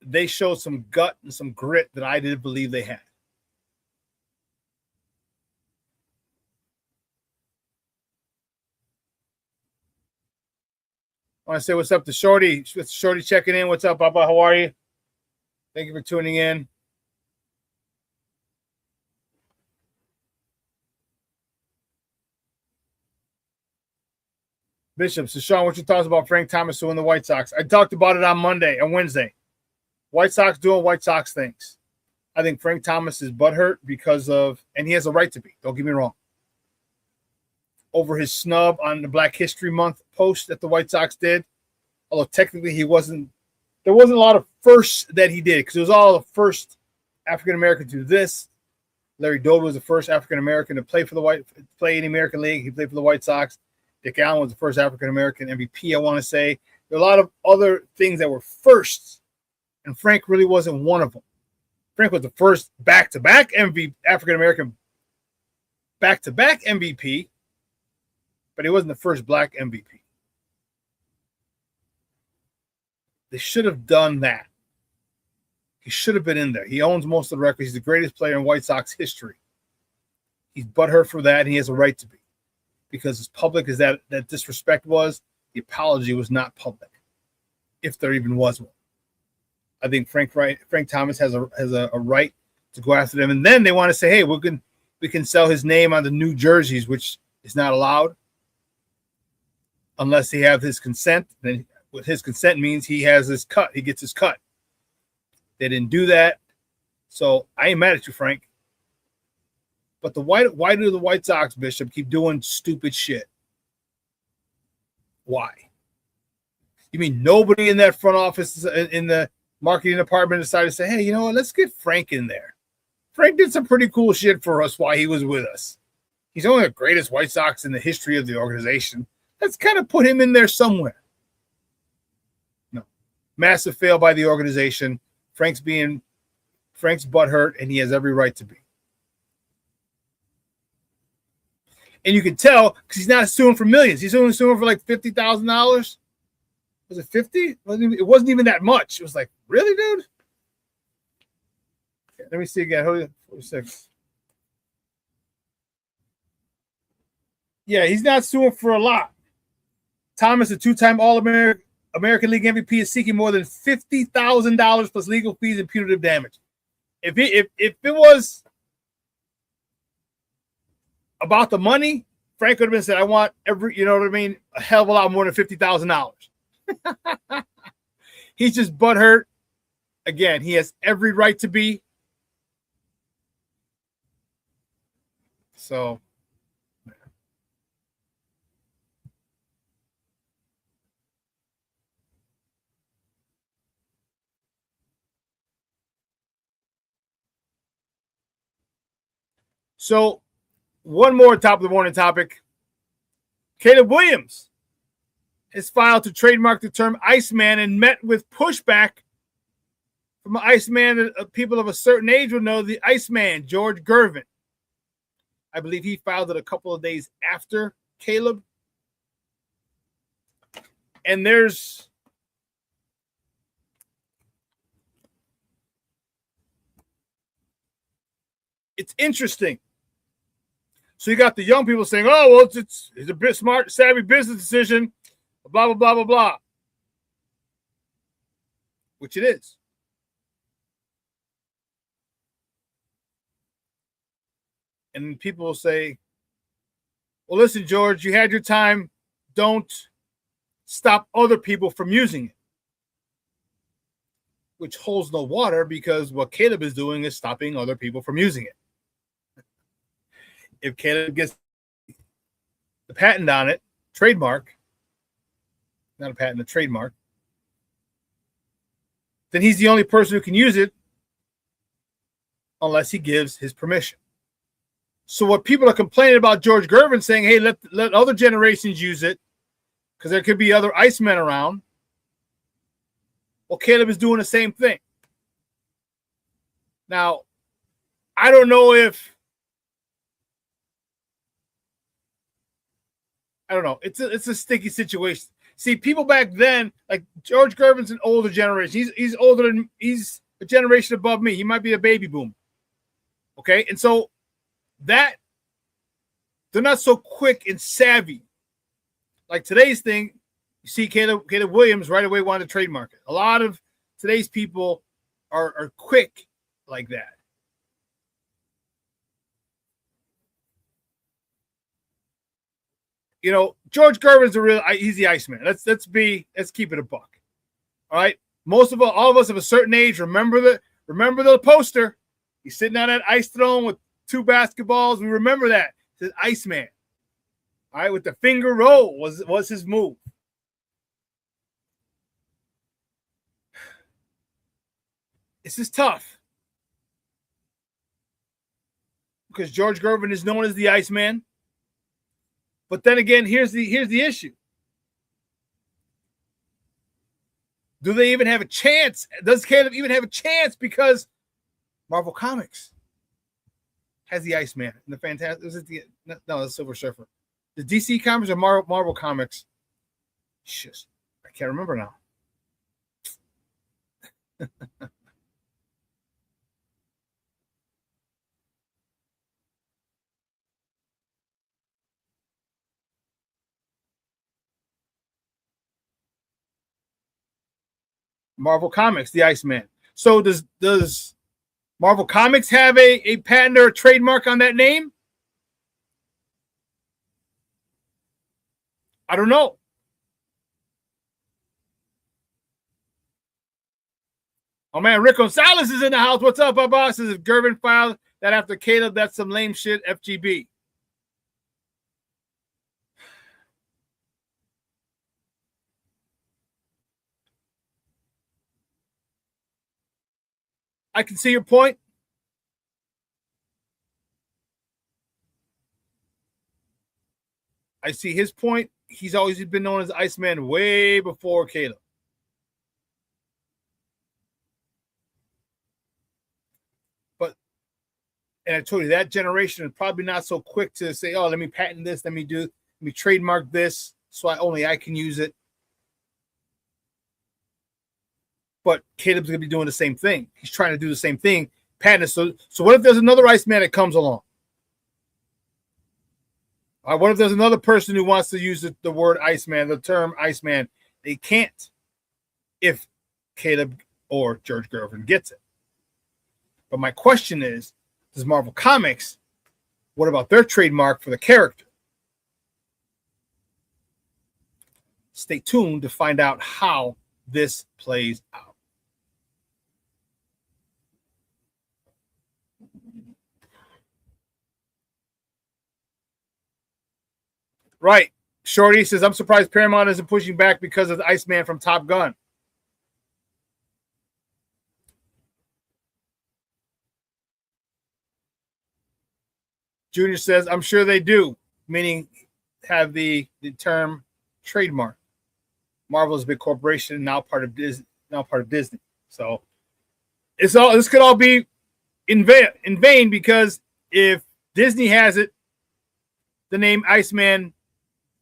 they showed some gut and some grit that I didn't believe they had. I want to say what's up to Shorty. Shorty checking in. What's up, Papa? How are you? Thank you for tuning in. Bishop, so Shawn, what's your thoughts about Frank Thomas suing the White Sox? I talked about it on Monday and Wednesday. White Sox doing White Sox things. I think Frank Thomas is butthurt because of, and he has a right to be, don't get me wrong, over his snub on the Black History Month post that the White Sox did. Although technically there wasn't a lot of firsts that he did, because it was all the first African-American to do this. Larry Doby was the first African-American to play in the American League. He played for the White Sox. Dick Allen was the first African-American MVP, I want to say. There are a lot of other things that were firsts, and Frank really wasn't one of them. Frank was the first back-to-back African-American back-to-back MVP, but he wasn't the first black MVP. They should have done that. He should have been in there. He owns most of the records. He's the greatest player in White Sox history. He's butthurt for that, and he has a right to be. Because as public as that disrespect was, the apology was not public, if there even was one. I think Frank Thomas has a right to go after them. And then they want to say, hey, we can sell his name on the new jerseys, which is not allowed unless he have his consent. Then what his consent means, he has his cut. He gets his cut. They didn't do that. So I ain't mad at you, Frank. But why do the White Sox, Bishop, keep doing stupid shit? Why? You mean nobody in that front office, in the marketing department, decided to say, hey, you know what, let's get Frank in there. Frank did some pretty cool shit for us while he was with us. He's only the greatest White Sox in the history of the organization. Let's kind of put him in there somewhere. No. Massive fail by the organization. Frank's butthurt, and he has every right to be. And you can tell because he's not suing for millions. He's only suing for like $50,000. Was it 50? It wasn't even that much. It was like, really, dude? Okay, let me see again. 46. Yeah, he's not suing for a lot. Thomas, a two-time All-American League MVP, is seeking more than $50,000 plus legal fees and punitive damage. If it was about the money, Frank would have been said, I want every, you know what I mean, a hell of a lot more than $50,000. He's just butthurt. Again, he has every right to be. So, one more top of the morning topic. Caleb Williams has filed to trademark the term Iceman and met with pushback from an Iceman that people of a certain age will know, the Iceman, George Gervin. I believe he filed it a couple of days after Caleb. And it's interesting. So you got the young people saying, oh, well, it's a bit smart, savvy business decision, blah, blah, blah, blah, blah. Which it is. And people will say, well, listen, George, you had your time. Don't stop other people from using it. Which holds no water, because what Caleb is doing is stopping other people from using it. If Caleb gets the patent on it, trademark, not a patent, a trademark, then he's the only person who can use it unless he gives his permission. So what people are complaining about George Gervin saying, hey, let other generations use it because there could be other Icemen around. Well, Caleb is doing the same thing. Now, I don't know if It's a sticky situation. See, people back then, like George Gervin's an older generation. He's older than, he's a generation above me. He might be a baby boomer. Okay, and so that they're not so quick and savvy. Like today's thing, you see Caleb Williams right away wanted to trademark it. A lot of today's people are quick like that. You know, George Gervin's he's the Iceman. Let's keep it a buck. All right. All of us of a certain age remember the poster. He's sitting on that ice throne with two basketballs. We remember that. It says Iceman. All right, with the finger roll was his move. This is tough. Because George Gervin is known as the Iceman. But then again, here's the issue. Do they even have a chance? Does Caleb even have a chance? Because Marvel Comics has the Iceman and the Fantastic. The Silver Surfer. The DC Comics or Marvel Comics? Shit, I can't remember now. Marvel Comics, the Iceman. So does Marvel Comics have a patent or a trademark on that name? I don't know. Oh man, Rick Gonzalez is in the house. What's up, my boss? Says if Gervin filed that after Caleb, that's some lame shit. FGB. I can see your point. I see his point. He's always been known as Iceman way before Caleb. And I told you that generation is probably not so quick to say, oh, let me patent this, let me trademark this, so I can use it. But Caleb's gonna be doing the same thing. He's trying to do the same thing, patent it. So what if there's another Iceman that comes along? What if there's another person who wants to use the word Iceman, the term Iceman? They can't if Caleb or George Gervin gets it. But my question is, does Marvel Comics, what about their trademark for the character? Stay tuned to find out how this plays out. Right. Shorty says, I'm surprised Paramount isn't pushing back because of the Iceman from Top Gun. Junior says, I'm sure they do, meaning have the term trademark. Marvel is a big corporation, now part of Disney. So this could all be in vain because if Disney has it, the name Iceman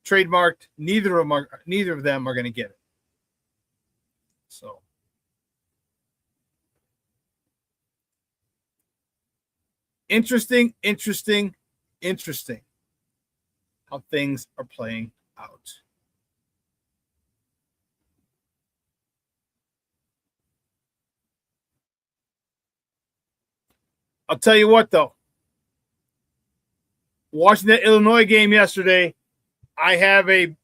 trademarked, neither of them are going to get it. So interesting how things are playing out. I'll tell you what, though. Watching that Illinois game yesterday, I have a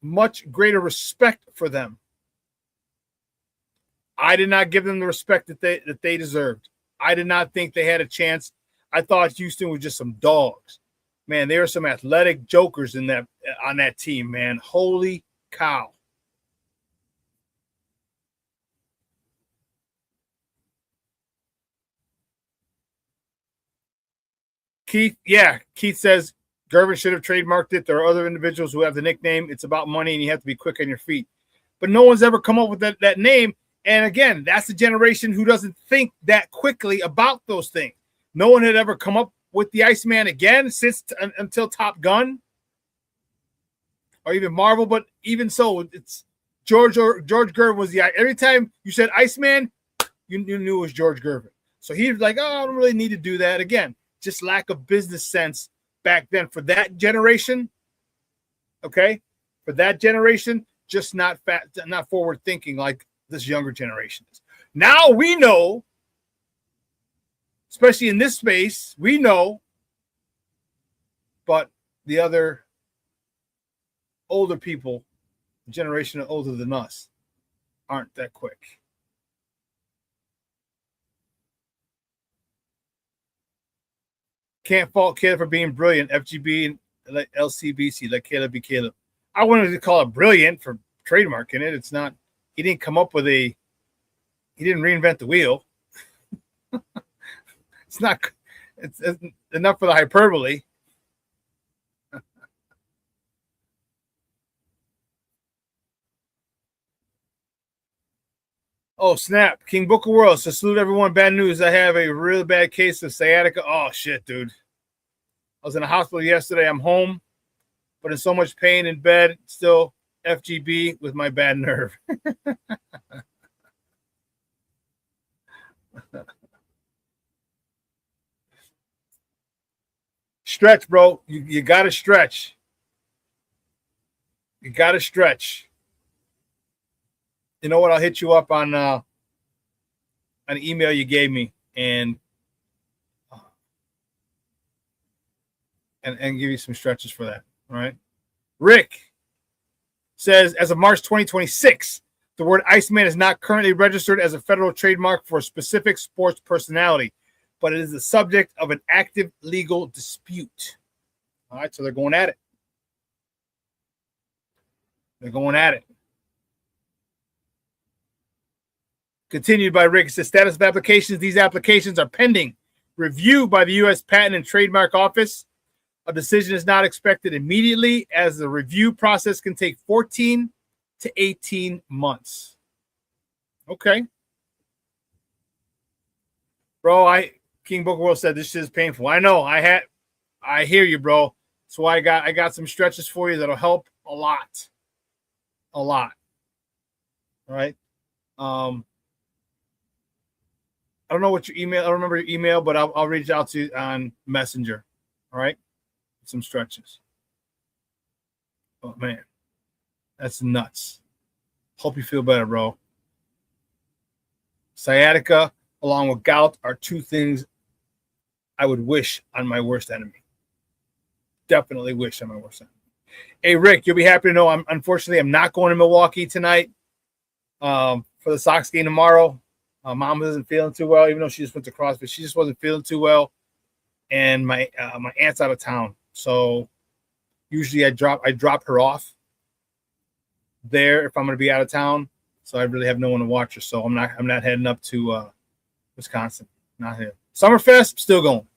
much greater respect for them. I did not give them the respect that they deserved. I did not think they had a chance. I thought Houston was just some dogs. Man, there were some athletic jokers on that team, man. Holy cow. Keith says Gervin should have trademarked it. There are other individuals who have the nickname. It's about money, and you have to be quick on your feet. But no one's ever come up with that name. And again, that's the generation who doesn't think that quickly about those things. No one had ever come up with the Iceman again until Top Gun or even Marvel. But even so, it's George Gervin was every time you said Iceman, you knew it was George Gervin. So he was like, oh, I don't really need to do that again. Just lack of business sense back then for that generation. Okay, for that generation, just not forward thinking like this younger generation is. Now we know, especially in this space, we know, but the other older people, generation older than us, aren't that quick. Can't fault Caleb for being brilliant. FGB and LCBC, let Caleb be Caleb. I wanted to call it brilliant for trademarking it. It's not. He didn't come up with he didn't reinvent the wheel. It's not. It's enough for the hyperbole. Oh, snap. King Book of Worlds. So salute everyone. Bad news. I have a really bad case of sciatica. Oh, shit, dude. I was in the hospital yesterday. I'm home, but in so much pain in bed. Still FGB with my bad nerve. Stretch, bro. You got to stretch. You got to stretch. You know what? I'll hit you up on an email you gave me and give you some stretches for that. All right. Rick says, as of March 2026, the word Iceman is not currently registered as a federal trademark for a specific sports personality, but it is the subject of an active legal dispute. All right. So they're going at it. They're going at it. Continued by Rick. It says, status of applications. These applications are pending review by the U.S. Patent and Trademark Office. A decision is not expected immediately, as the review process can take 14 to 18 months. Okay. Bro, King Book World said this shit is painful. I know. I hear you, bro. So I got some stretches for you that'll help a lot. A lot. All right. I don't know what your email. I don't remember your email, but I'll reach out to you on Messenger. All right? Some stretches. Oh, man. That's nuts. Hope you feel better, bro. Sciatica along with gout are two things I would wish on my worst enemy. Definitely wish on my worst enemy. Hey, Rick, you'll be happy to know unfortunately I'm not going to Milwaukee tonight for the Sox game tomorrow. Mom isn't feeling too well, even though she just went to CrossFit. She just wasn't feeling too well. And my aunt's out of town. So usually I drop her off there if I'm going to be out of town. So I really have no one to watch her. So I'm not heading up to Wisconsin. Not here. Summerfest, still going.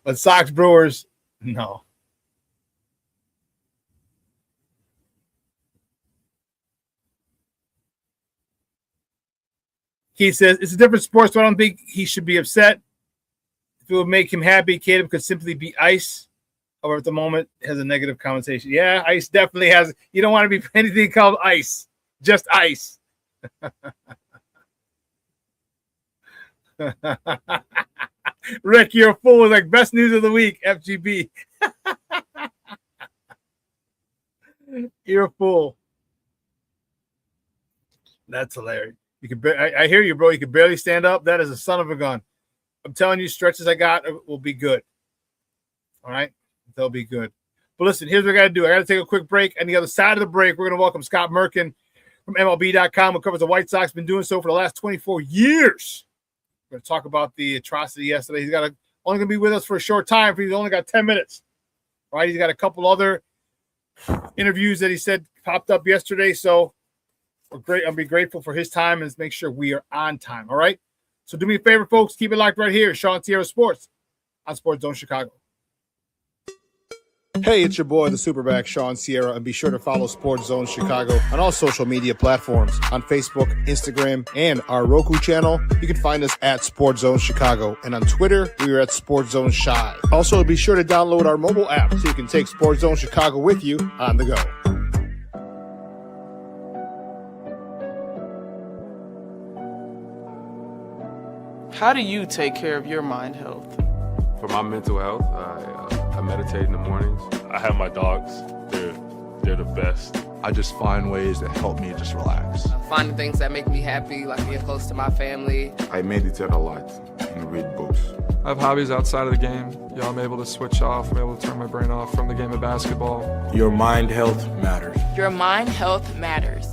But Sox Brewers, no. Keith says, it's a different sport, so I don't think he should be upset. If it would make him happy, Caleb could simply be ice. However, at the moment, it has a negative connotation. Yeah, ice definitely has. You don't want to be anything called ice. Just ice. Rick, you're a fool. Like best news of the week, FGB. You're a fool. That's hilarious. You can. I hear you, bro. You can barely stand up. That is a son of a gun. I'm telling you, stretches I got will be good. All right, they'll be good. But listen, here's what I got to do. I got to take a quick break. On the other side of the break, we're going to welcome Scott Merkin from MLB.com, who covers the White Sox. Been doing so for the last 24 years. We're going to talk about the atrocity yesterday. He's only going to be with us for a short time. He's only got 10 minutes. All right, he's got a couple other interviews that he said popped up yesterday. So I'll be grateful for his time and make sure we are on time. All right. So do me a favor, folks. Keep it locked right here. Shawn Sierra Sports on Sports Zone Chicago. Hey, it's your boy, the SuperBack, Shawn Sierra, and be sure to follow Sports Zone Chicago on all social media platforms, on Facebook, Instagram, and our Roku channel. You can find us at Sports Zone Chicago, and on Twitter, we are at Sports Zone Shy. Also, be sure to download our mobile app so you can take Sports Zone Chicago with you on the go. How do you take care of your mind health? For my mental health, I meditate in the mornings. I have my dogs. They're the best. I just find ways that help me just relax. Finding things that make me happy, like being close to my family. I meditate a lot and read books. I have hobbies outside of the game. I'm able to switch off. I'm able to turn my brain off from the game of basketball. Your mind health matters. Your mind health matters.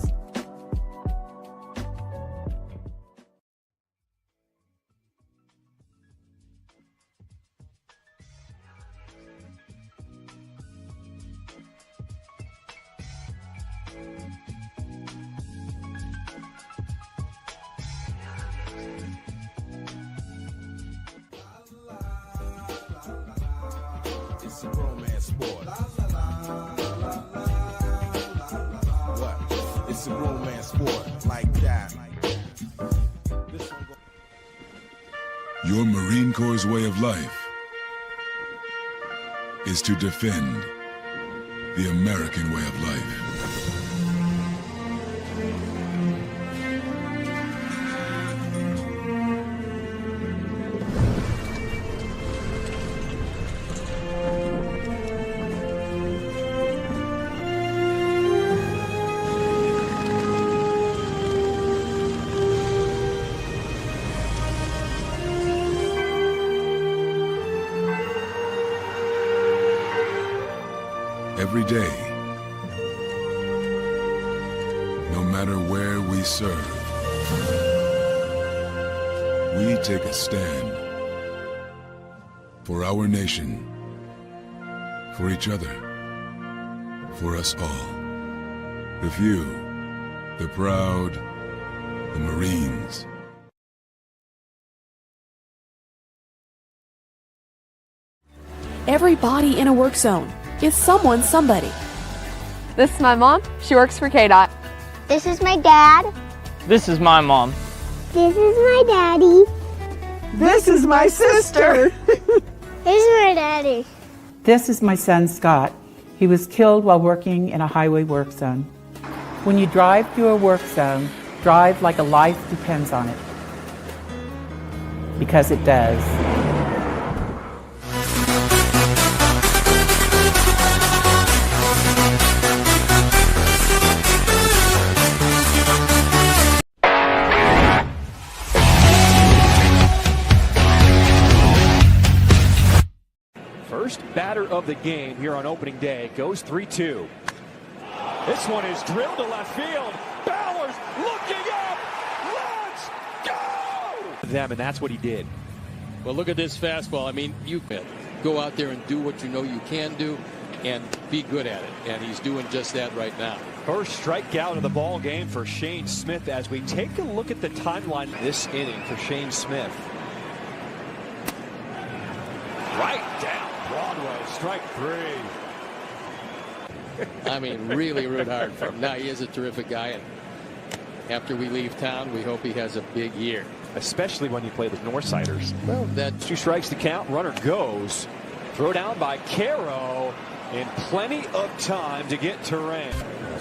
It's a romance sport. What? It's a romance sport like that. Your Marine Corps' way of life is to defend the American way of life. Every day, no matter where we serve, we take a stand for our nation, for each other, for us all. The few, the proud, the Marines. Everybody in a work zone is someone's somebody. This is my mom. She works for KDOT. This is my dad. This is my mom. This is my daddy. This is my sister. This is my daddy. This is my son, Scott. He was killed while working in a highway work zone. When you drive through a work zone, drive like a life depends on it. Because it does. first batter of the game here on opening day. Goes 3-2. This one is drilled to left field. Bowers looking up. Let's go! Them, and that's what he did. Well, look at this fastball. I mean, you can go out there and do what you know you can do and be good at it. And he's doing just that right now. First strikeout of the ball game for Shane Smith as we take a look at the timeline this inning for Shane Smith. Right down Broadway, strike 3. I mean, really root hard for him. Now, he is a terrific guy, and after we leave town, we hope he has a big year. Especially when you play the Northsiders. Well, that's 2 strikes to count. Runner goes. Throw down by Caro, and plenty of time to get to Rain.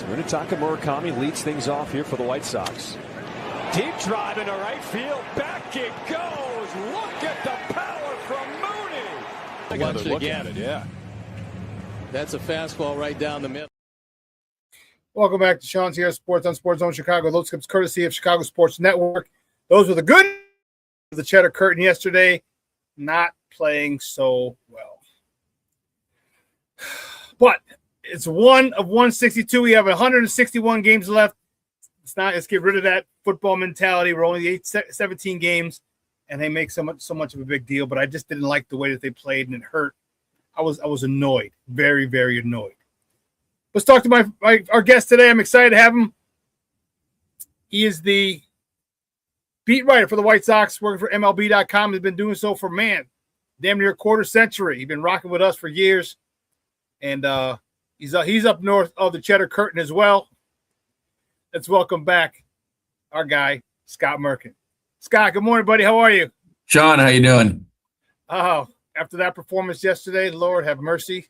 Munetaka Murakami leads things off here for the White Sox. Deep drive into right field. Back it goes. Look at the power from Mooney. Watch it again. At it, yeah. That's a fastball right down the middle. Welcome back to Shawn Sierra Sports on Sports Zone Chicago. Those clips courtesy of Chicago Sports Network. Those were the good of the Cheddar Curtain yesterday. Not playing so well. But it's 1 of 162. We have 161 games left. Let's get rid of that football mentality. We're only 17 games, and they make so much of a big deal. But I just didn't like the way that they played, and it hurt. I was annoyed, very, very annoyed. Let's talk to our guest today. I'm excited to have him. He is the beat writer for the White Sox, working for MLB.com. He's been doing so for, damn near a quarter century. He's been rocking with us for years. And he's up north of the Cheddar Curtain as well. Let's welcome back our guy, Scott Merkin. Scott, good morning, buddy. How are you? Shawn, how you doing? Oh, after that performance yesterday, Lord have mercy.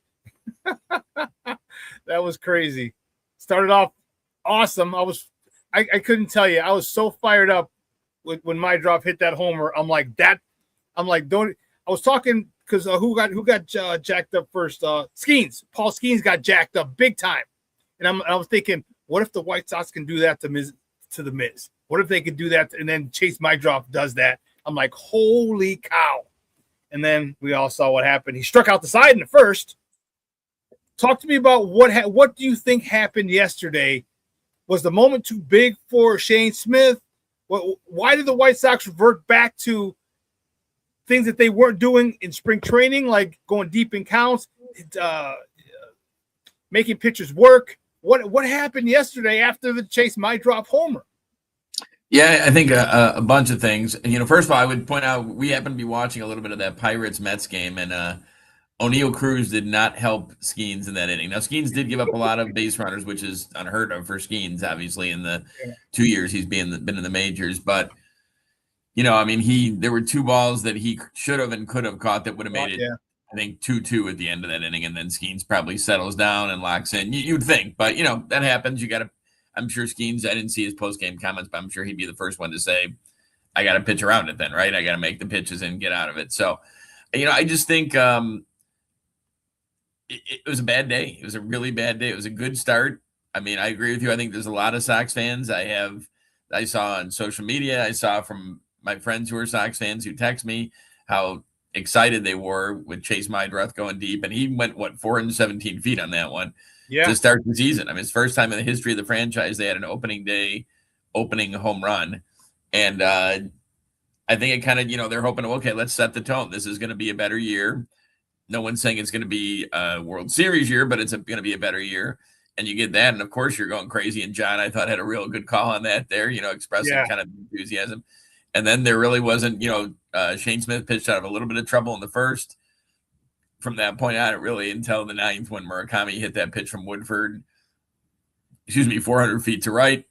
That was crazy. Started off awesome. I couldn't tell you. I was so fired up when my drop hit that homer. I was talking because who got jacked up first? Skeens. Paul Skeens got jacked up big time. And I was thinking, what if the White Sox can do that to the Miz? What if they could do that and then Chase My Drop does that? I'm like, holy cow. And then we all saw what happened. He struck out the side in the first. Talk to me about what do you think happened yesterday? Was the moment too big for Shane Smith? Why did the White Sox revert back to things that they weren't doing in spring training, like going deep in counts, making pitchers work? What happened yesterday after the Chase My Drop homer? Yeah, I think a bunch of things. And, first of all, I would point out we happened to be watching a little bit of that Pirates-Mets game, and O'Neal Cruz did not help Skeens in that inning. Now, Skeens did give up a lot of base runners, which is unheard of for Skeens, obviously, in the 2 years he's been in the majors. But, there were 2 balls that he should have and could have caught that would have made it, I think, 2-2 at the end of that inning. And then Skeens probably settles down and locks in. You'd think. But, that happens. I'm sure Skeens, I didn't see his post-game comments, but I'm sure he'd be the first one to say, I got to pitch around it then, right? I got to make the pitches and get out of it. So, I just think it was a bad day. It was a really bad day. It was a good start. I agree with you. I think there's a lot of Sox fans I saw on social media. I saw from my friends who are Sox fans who text me how excited they were with Chase My Drop going deep. And he went, 417 feet on that one to start the season. It's first time in the history of the franchise they had an opening home run. And I think it kind of, they're hoping, okay, let's set the tone. This is going to be a better year. No one's saying it's going to be a World Series year, but it's going to be a better year. And you get that. And of course you're going crazy. And John, I thought, had a real good call on that there, expressing kind of enthusiasm. And then there really wasn't, Shane Smith pitched out of a little bit of trouble in the first. From that point on, it really until the 9th when Murakami hit that pitch from Woodford, 400 feet to right.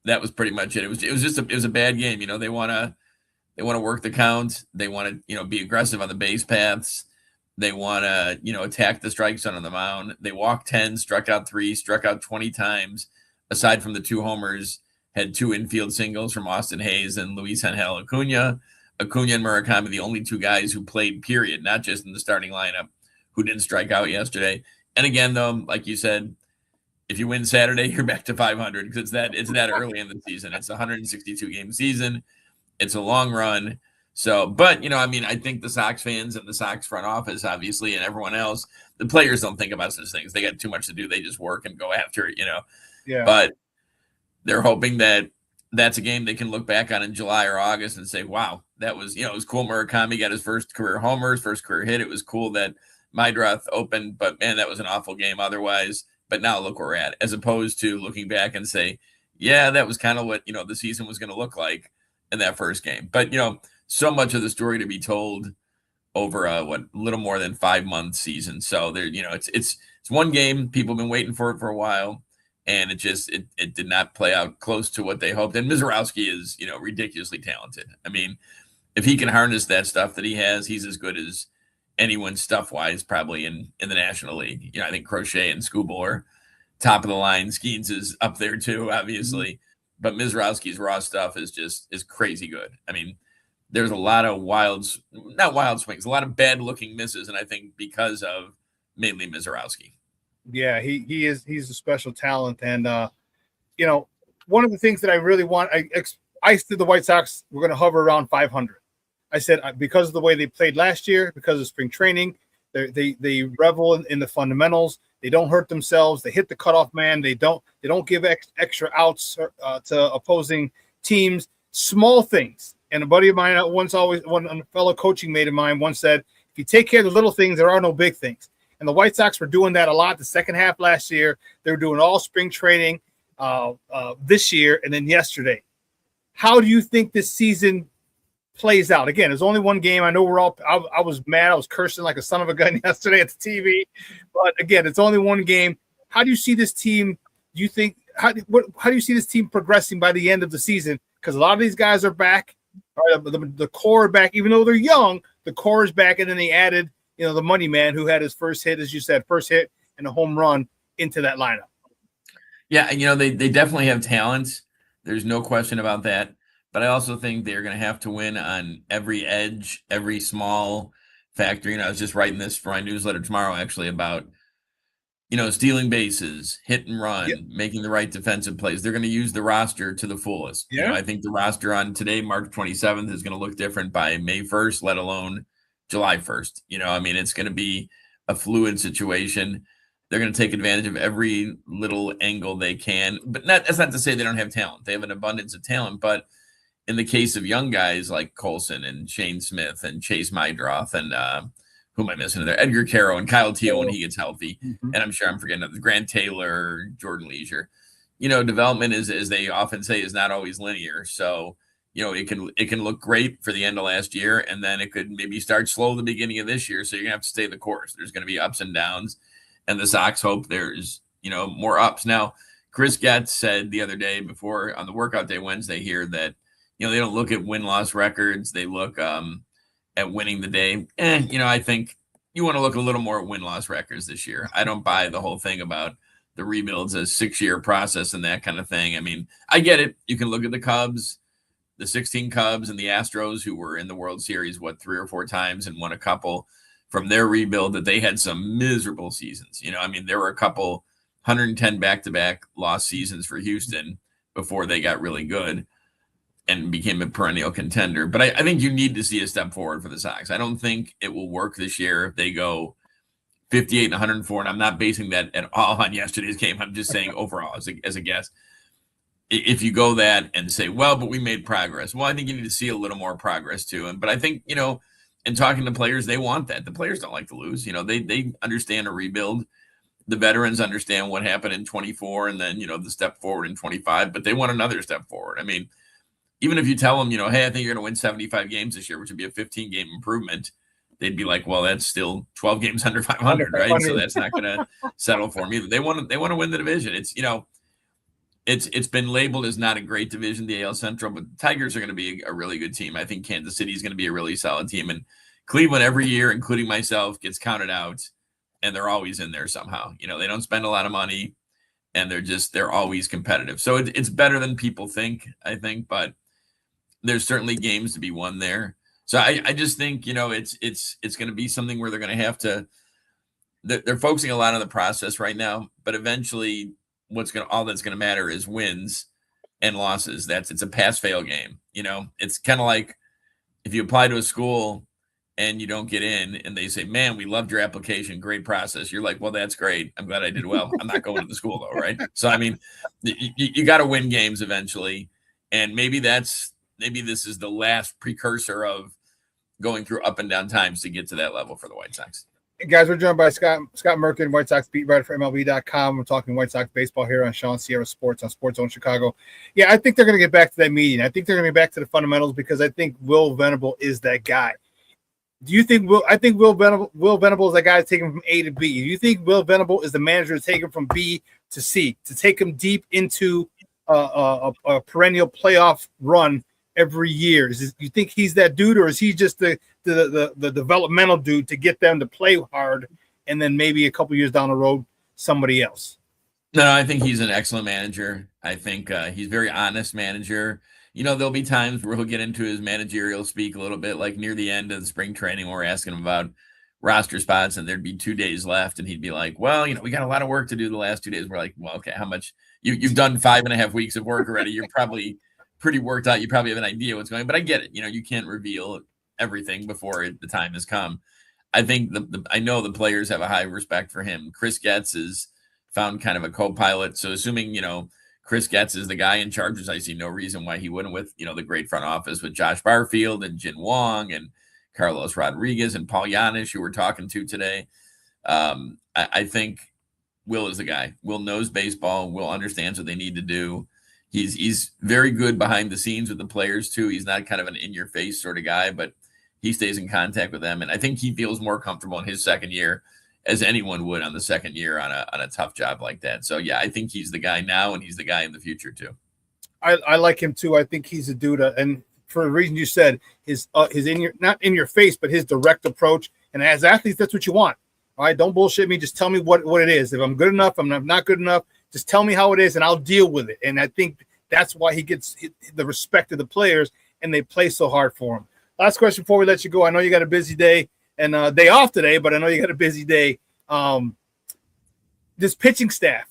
That was pretty much it. It was a bad game. They want to work the count. They want to, be aggressive on the base paths. They want to, attack the strike zone on the mound. They walked 10, struck out 3, struck out 20 times. Aside from the 2 homers, had 2 infield singles from Austin Hayes and Luis Angel Acuna. Acuna and Murakami, the only 2 guys who played, period, not just in the starting lineup, who didn't strike out yesterday. And again, though, like you said, if you win Saturday, you're back to 500 because it's that early in the season. It's a 162-game season. It's a long run. So, but, I mean, I think the Sox fans and the Sox front office, obviously, and everyone else, the players don't think about such things. They got too much to do. They just work and go after it, Yeah. But they're hoping that that's a game they can look back on in July or August and say, wow, that was, it was cool. Murakami got his first career homer, his first career hit. It was cool that Meidroth opened, but man, that was an awful game otherwise. But now look where we're at, as opposed to looking back and say, yeah, that was kind of what, the season was going to look like in that first game. But, so much of the story to be told over a little more than 5-month season. So there, it's one game. People have been waiting for it for a while, and it did not play out close to what they hoped. And Mizorowski is, ridiculously talented. I mean, if he can harness that stuff that he has, he's as good as anyone stuff-wise probably in the National League. I think Crochet and Skubal are top of the line. Skeens is up there too, obviously. But Mizorowski's raw stuff is crazy good. I mean, there's a lot of not wild swings, a lot of bad-looking misses, and I think because of mainly Mizorowski. Yeah, he's a special talent. And, one of the things that I really want, I said the White Sox were going to hover around 500. I said because of the way they played last year, because of spring training, they revel in the fundamentals. They don't hurt themselves. They hit the cutoff man. They don't give extra outs to opposing teams. Small things. And a buddy of mine one fellow coaching mate of mine once said, if you take care of the little things, there are no big things. And the White Sox were doing that a lot the second half last year. They were doing all spring training this year and then yesterday. How do you think this season plays out? Again, there's only one game. I know I was mad. I was cursing like a son of a gun yesterday at the TV. But again, it's only one game. How do you see this team? Do you think how do you see this team progressing by the end of the season? Because a lot of these guys are back. The core are back, even though they're young. The core is back, and then they added, the money man who had his first hit, as you said, first hit and a home run into that lineup. Yeah, they definitely have talent. There's no question about that. But I also think they're going to have to win on every edge, every small factor. I was just writing this for my newsletter tomorrow, actually, about, stealing bases, hit and run, making the right defensive plays. They're going to use the roster to the fullest. Yeah. I think the roster on today, March 27th, is going to look different by May 1st, let alone July 1st. It's going to be a fluid situation. They're going to take advantage of every little angle they can. But that's not to say they don't have talent. They have an abundance of talent. But in the case of young guys like Colson and Shane Smith and Chase Meidroth and who am I missing there? Edgar Caro and Kyle Teo when he gets healthy. And I'm sure I'm forgetting Grant Taylor, Jordan Leisure. Development is, as they often say, is not always linear. So, it can look great for the end of last year, and then it could maybe start slow at the beginning of this year. So you're gonna have to stay the course. There's gonna be ups and downs, and the Sox hope there's more ups. Now, Chris Getz said the other day before on the workout day Wednesday here that they don't look at win-loss records. They look at winning the day. I think you want to look a little more at win-loss records this year. I don't buy the whole thing about the rebuild's a 6-year process and that kind of thing. I mean, I get it. You can look at the Cubs, the 16 Cubs and the Astros, who were in the World Series, 3 or 4 times and won a couple from their rebuild, that they had some miserable seasons. There were a couple 110 back-to-back lost seasons for Houston before they got really good and became a perennial contender. But I think you need to see a step forward for the Sox. I don't think it will work this year if they go 58 and 104, and I'm not basing that at all on yesterday's game. I'm just saying overall as a guess. If you go that and say, well, but we made progress. Well, I think you need to see a little more progress too. But I think, in talking to players, they want that. The players don't like to lose. They understand a rebuild. The veterans understand what happened in 24 and then, the step forward in 25, but they want another step forward. I mean, even if you tell them, hey, I think you're going to win 75 games this year, which would be a 15-game improvement, they'd be like, well, that's still 12 games under 500, right? So that's not going to settle for them either. They want to win the division. It's been labeled as not a great division, the AL Central, but the Tigers are going to be a really good team. I think Kansas City is going to be a really solid team, and Cleveland every year, including myself, gets counted out, and they're always in there somehow. They don't spend a lot of money, and they're always competitive. So it's better than people think, I think, but there's certainly games to be won there. So I just think, it's going to be something where they're going to have to, they're focusing a lot on the process right now, but eventually all that's going to matter is wins and losses. It's a pass fail game. It's kind of like if you apply to a school and you don't get in and they say, man, we loved your application, great process, you're like, well, that's great, I'm glad I did well, I'm not going to the school though, right? So I mean, you got to win games eventually, and maybe this is the last precursor of going through up and down times to get to that level for the White Sox. Hey guys, we're joined by Scott Merkin, White Sox beat writer for MLB.com. We're talking White Sox baseball here on Shawn Sierra Sports on Sports Zone Chicago. Yeah, I think they're going to get back to that meeting. I think they're going to get back to the fundamentals because I think Will Venable is that guy. Do you think I think Will Venable is that guy to take him from A to B? Do you think Will Venable is the manager to take him from B to C, to take him deep into a perennial playoff run every year? You think he's that dude, or is he just the developmental dude to get them to play hard, and then maybe a couple years down the road, somebody else? No, I think he's an excellent manager. I think he's a very honest manager. You know, there'll be times where he'll get into his managerial speak a little bit, like near the end of the spring training, where we're asking him about roster spots, and there'd be 2 days left, and he'd be like, well, you know, we got a lot of work to do the last 2 days. We're like, well, okay, how much? You've done 5.5 weeks of work already. You're probably pretty worked out. You probably have an idea what's going on, but I get it. You know, you can't reveal everything before the time has come. I think I know the players have a high respect for him. Chris Getz is found kind of a co-pilot. So assuming, you know, Chris Getz is the guy in charge, I see no reason why he wouldn't, with, you know, the great front office with Josh Barfield and Jin Wong and Carlos Rodriguez and Paul Yanish, who we're talking to today. I think Will is the guy. Will knows baseball. Will understands what they need to do. He's very good behind the scenes with the players too. He's not kind of an in-your-face sort of guy, but he stays in contact with them. And I think he feels more comfortable in his second year as anyone would on the second year on a tough job like that. So yeah, I think he's the guy now, and he's the guy in the future too. I like him too. I think he's a dude, and for the reason you said, his not in your face, but his direct approach. And as athletes, that's what you want. All right, don't bullshit me. Just tell me what it is. If I'm good enough, I'm not good enough. Just tell me how it is, and I'll deal with it. And I think that's why he gets the respect of the players, and they play so hard for him. Last question before we let you go. I know you got a busy day and day off today, but I know you got a busy day. This pitching staff,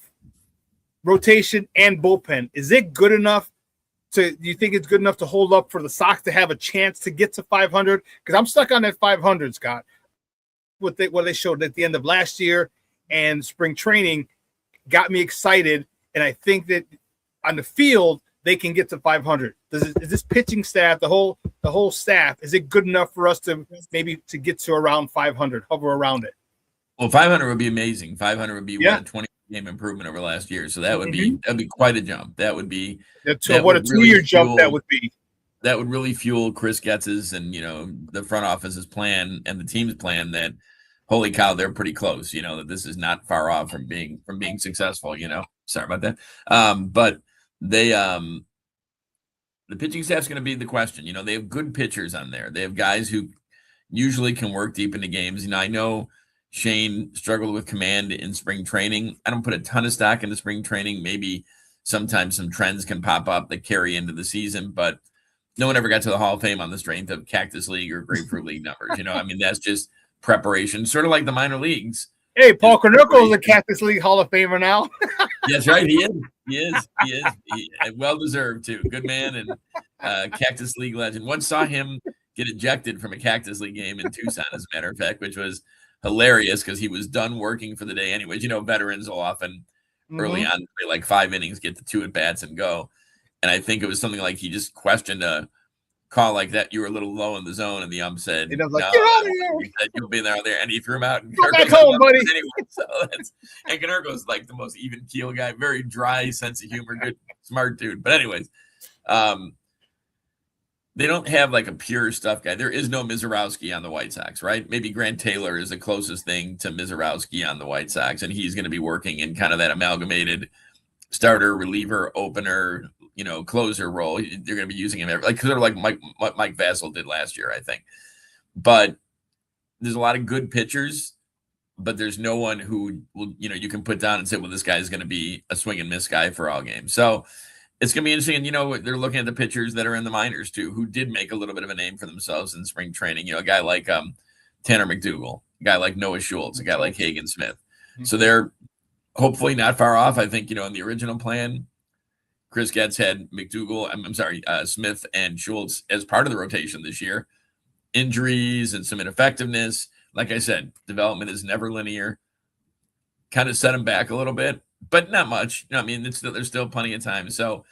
rotation and bullpen, is it good enough do you think it's good enough to hold up for the Sox to have a chance to get to 500? Because I'm stuck on that 500, Scott. What they showed at the end of last year and spring training got me excited, and I think that on the field they can get to 500. Is this pitching staff, the whole staff, is it good enough for us to maybe to get to around 500, hover around it? Well, 500 would be amazing. 500 would be what, a 20-game improvement over last year. So that'd be quite a jump. That would be what a 2-year jump that would be. That would really fuel Chris Getz's and, you know, the front office's plan and the team's plan that, holy cow, they're pretty close. You know, that this is not far off from being successful. You know, sorry about that. But they the pitching staff's going to be the question. You know, they have good pitchers on there. They have guys who usually can work deep into games. You know, I know Shane struggled with command in spring training. I don't put a ton of stock into spring training. Maybe sometimes some trends can pop up that carry into the season, but no one ever got to the Hall of Fame on the strength of Cactus League or Grapefruit League numbers. You know, I mean, that's just preparation, sort of like the minor leagues. Hey, Paul Konerko is a Cactus League Hall of Famer now. That's right. He is. Well deserved too. Good man and Cactus League legend. Once saw him get ejected from a Cactus League game in Tucson, as a matter of fact, which was hilarious because he was done working for the day anyways. You know, veterans will often early on play like 5 innings, get the 2 at bats and go. And I think it was something like he just questioned a call like that. You were a little low in the zone, and the ump said, "Get out of here. You'll be there," and he threw him out. And Go back home, buddy. Anyway, so and Konerko's like the most even keel guy, very dry sense of humor, good, smart dude. But anyways, they don't have like a pure stuff guy. There is no Mizorowski on the White Sox, right? Maybe Grant Taylor is the closest thing to Mizorowski on the White Sox, and he's going to be working in kind of that amalgamated starter, reliever, opener, you know, closer role. They're going to be using him like sort of like Mike Vassell did last year, I think. But there's a lot of good pitchers, but there's no one who will, you know, you can put down and say, well, this guy is going to be a swing and miss guy for all games. So it's going to be interesting. And, you know, they're looking at the pitchers that are in the minors too, who did make a little bit of a name for themselves in spring training. You know, a guy like Tanner McDougal, a guy like Noah Schultz, a guy like Hagen Smith. So they're hopefully not far off. I think, you know, in the original plan, Chris Getz had McDougal, Smith and Schultz as part of the rotation this year. injuries and some ineffectiveness. Like I said, development is never linear. Kind of set him back a little bit, but not much. I mean, there's still plenty of time. So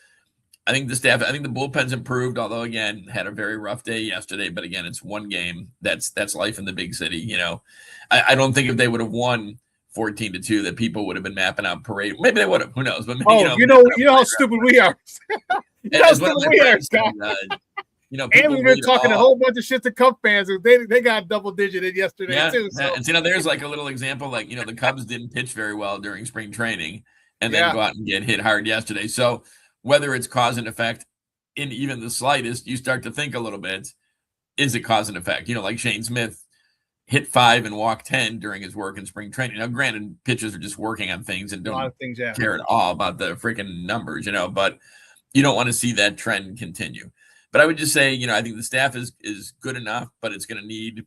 I think the bullpen's improved, although again, had a very rough day yesterday. But again, it's one game. That's life in the big city. I don't think if they would have won 14-2 that people would have been mapping out parade. Maybe they would have. Who knows? But you know how stupid we are. You know how stupid we are, Scott. And we've been talking a whole bunch of shit to Cub fans. They got double-digited yesterday, too. So. And there's like a little example, the Cubs didn't pitch very well during spring training and then go out and get hit hard yesterday. So whether it's cause and effect in even the slightest, you start to think a little bit, is it cause and effect? Like Shane Smith hit 5 and walked 10 during his work in spring training. Now, granted, pitchers are just working on things and don't care at all about the freaking numbers, but you don't want to see that trend continue. But I would just say, I think the staff is good enough, but it's going to need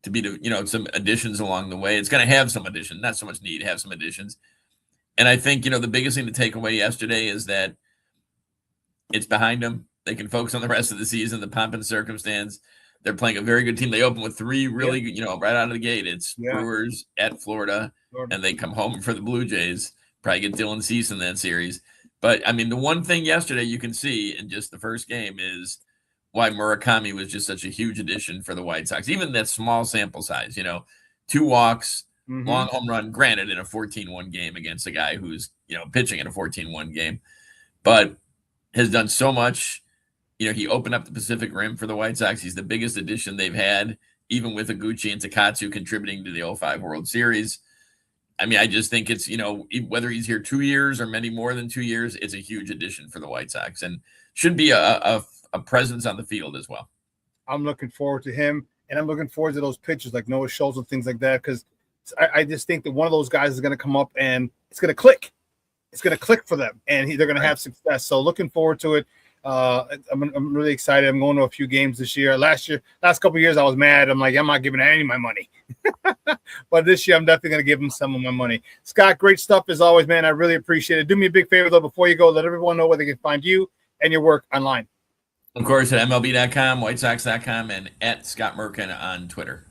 to be, some additions along the way. It's going to have some additions, not so much need, have some additions. And I think, the biggest thing to take away yesterday is that it's behind them. They can focus on the rest of the season, the pomp and circumstance. They're playing a very good team. They open with 3 really, right out of the gate. It's Brewers at Florida, and they come home for the Blue Jays. Probably get Dylan Cease in that series. But, I mean, the one thing yesterday you can see in just the first game is why Murakami was just such a huge addition for the White Sox. Even that small sample size, 2 walks, long home run, granted in a 14-1 game against a guy who's, pitching in a 14-1 game, but has done so much. He opened up the Pacific Rim for the White Sox. He's the biggest addition they've had, even with Iguchi and Takatsu contributing to the 05 World Series. I mean, I just think it's, whether he's here 2 years or many more than 2 years, it's a huge addition for the White Sox and should be a presence on the field as well. I'm looking forward to him, and I'm looking forward to those pitches like Noah Schultz and things like that, because I just think that one of those guys is going to come up and it's going to click. It's going to click for them, and they're going to have success. So looking forward to it. I'm really excited. I'm going to a few games this year. Last couple of years, I was mad. I'm like, I'm not giving any of my money. But this year, I'm definitely going to give them some of my money. Scott, great stuff as always, man. I really appreciate it. Do me a big favor, though, before you go, let everyone know where they can find you and your work online. Of course, at MLB.com, WhiteSox.com, and at Scott Merkin on Twitter.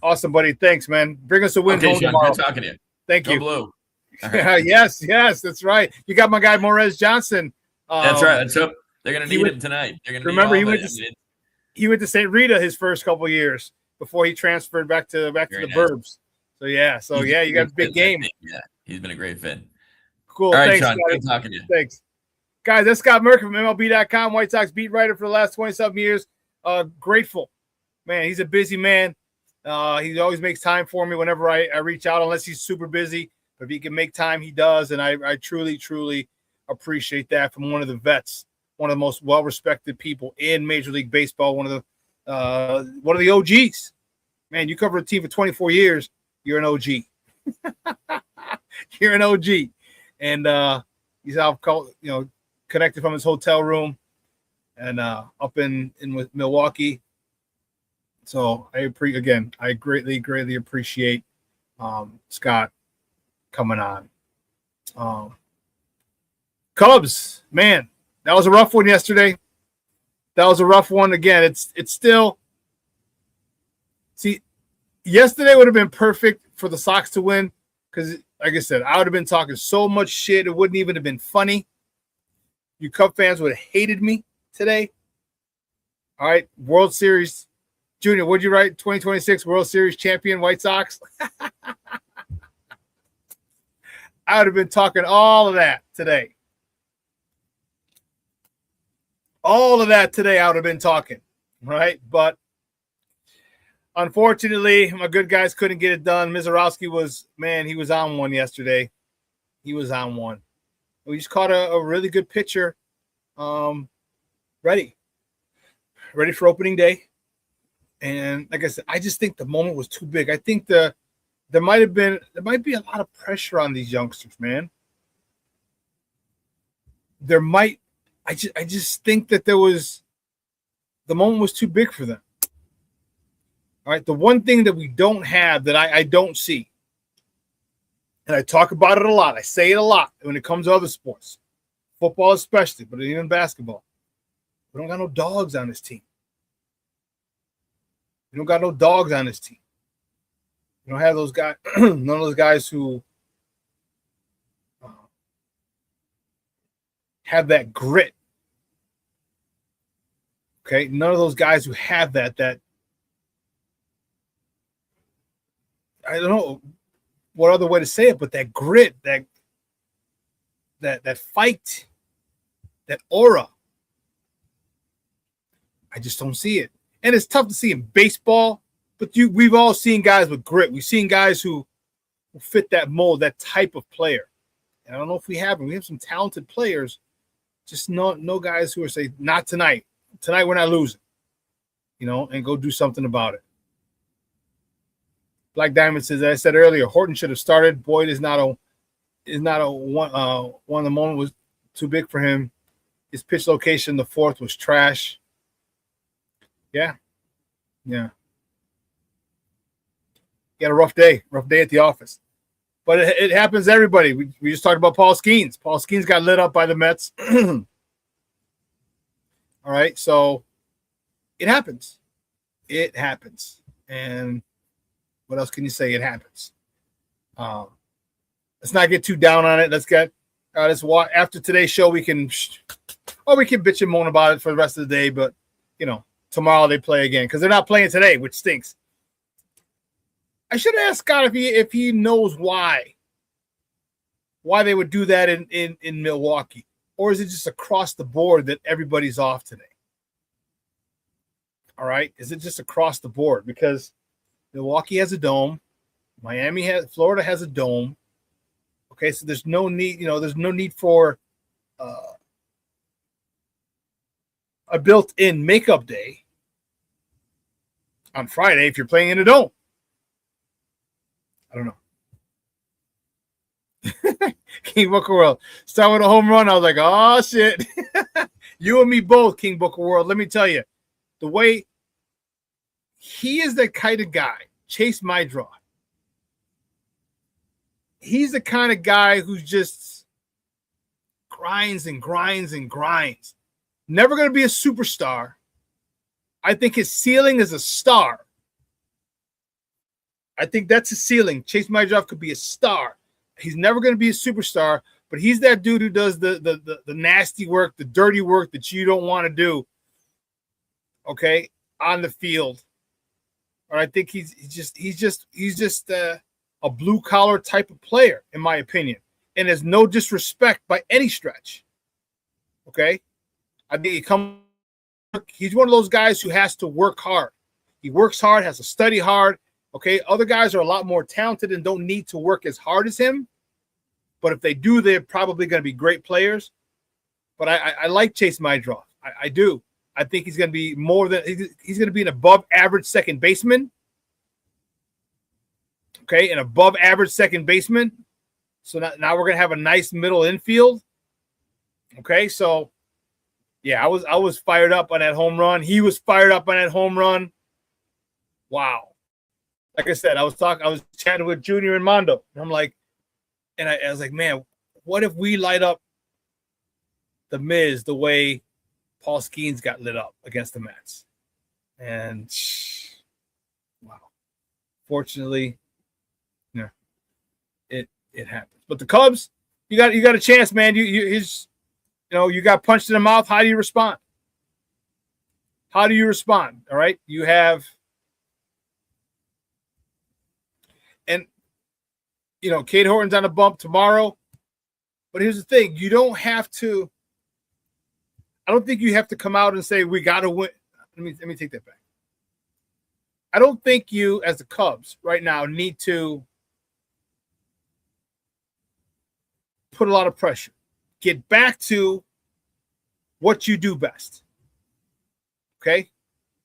Awesome, buddy. Thanks, man. Bring us a win home Shawn, tomorrow. Good talking to you. Thank Go you. Blue. Right. Yes, that's right. You got my guy, Morez Johnson. That's right. Let's hope they're going to need him tonight. They're going to remember he went to St. Rita his first couple of years before he transferred back to the Burbs. So you got a big game. Yeah, he's been a great fit. Cool. All right, thanks, Shawn. guys. Good talking to you. Thanks, guys. That's Scott Merkin from MLB.com, White Sox beat writer for the last 20-something years. Grateful, man. He's a busy man. He always makes time for me whenever I reach out, unless he's super busy. But if he can make time, he does, and I truly, truly appreciate that from one of the vets, one of the most well-respected people in Major League Baseball, one of the OGs. Man, you cover a team for 24 years, you're an OG. You're an OG, and he's out, connected from his hotel room, and up in Milwaukee. So I greatly appreciate Scott coming on. Cubs, man, that was a rough one yesterday. That was a rough one. Again, it's still. See, yesterday would have been perfect for the Sox to win because, like I said, I would have been talking so much shit. It wouldn't even have been funny. You Cub fans would have hated me today. All right, World Series. Junior, what'd you write? 2026 World Series champion White Sox. I would have been talking all of that today. All of that today I would have been talking, right? But unfortunately, my good guys couldn't get it done. Mizorowski he was on one yesterday. He was on one. We just caught a really good pitcher ready for opening day. And like I said, I just think the moment was too big. I think there might be a lot of pressure on these youngsters, man. I just think that the moment was too big for them. All right. The one thing that we don't have that I don't see, and I talk about it a lot, I say it a lot when it comes to other sports, football especially, but even basketball, we don't got no dogs on this team. You don't got no dogs on this team. You don't have those guys, none of those guys who have that grit. Okay, none of those guys who have that I don't know what other way to say it, but that grit, that fight, that aura. I just don't see it. And it's tough to see in baseball, but we've all seen guys with grit. We've seen guys who fit that mold, that type of player. And I don't know if we have them. We have some talented players, just no guys who are saying, not tonight. Tonight we're not losing, and go do something about it. Black Diamond says, as I said earlier, Horton should have started. Boyd is not a one. One of the moment was too big for him. His pitch location, the fourth, was trash. Yeah. He had a rough day at the office. But it happens to everybody. We just talked about Paul Skeens. Paul Skeens got lit up by the Mets. All right, so it happens. It happens. And what else can you say? It happens. Let's not get too down on it. Let's watch. After today's show, we can bitch and moan about it for the rest of the day. But, tomorrow they play again because they're not playing today, which stinks. I should have asked Scott if he knows why they would do that in Milwaukee, or is it just across the board that everybody's off today? All right, is it just across the board? Because Milwaukee has a dome, Florida has a dome. Okay, so there's no need, there's no need for a built-in makeup day on Friday if you're playing in a dome. I don't know. King Booker World. Start with a home run. I was like, oh, shit. You and me both, King Booker World. Let me tell you, the way he is the kind of guy, Chase my draw. He's the kind of guy who just grinds and grinds and grinds. Never going to be a superstar. I think his ceiling is a star. I think that's his ceiling. Chase Maidroff could be a star. He's never going to be a superstar, but he's that dude who does the nasty work, the dirty work that you don't want to do. Okay, on the field. Or I think he's just a blue collar type of player, in my opinion, and has no disrespect by any stretch. Okay, I think he's one of those guys who has to work hard. He works hard, has to study hard. Okay, other guys are a lot more talented and don't need to work as hard as him. But if they do, they're probably going to be great players. But I like Chase Maidroff. I do. I think he's going to be he's going to be an above average second baseman. Okay, an above average second baseman. So now we're going to have a nice middle infield. Okay, so yeah, I was fired up on that home run. He was fired up on that home run. Wow. Like I said, I was chatting with Junior and Mondo, and I'm like, and I was like, man, what if we light up the Miz the way Paul Skeens got lit up against the Mets? And wow, fortunately, yeah, it happens. But the Cubs, you got a chance, man. You got punched in the mouth. How do you respond? All right, you have. And, Cade Horton's on a bump tomorrow. But here's the thing. You don't have to – I don't think you have to come out and say we got to win. Let me take that back. I don't think you, as the Cubs right now, need to put a lot of pressure. Get back to what you do best. Okay?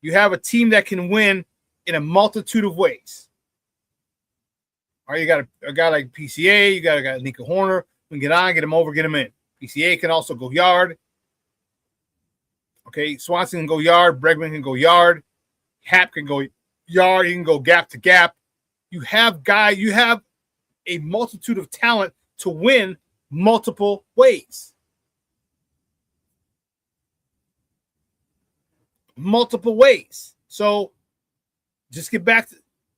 You have a team that can win in a multitude of ways. All right, you got a guy like PCA. You got a guy like Nico Horner. We can get him over, get him in. PCA can also go yard. Okay, Swanson can go yard. Bregman can go yard. Happ can go yard. He can go gap to gap. You have a multitude of talent to win multiple ways. So Just get back to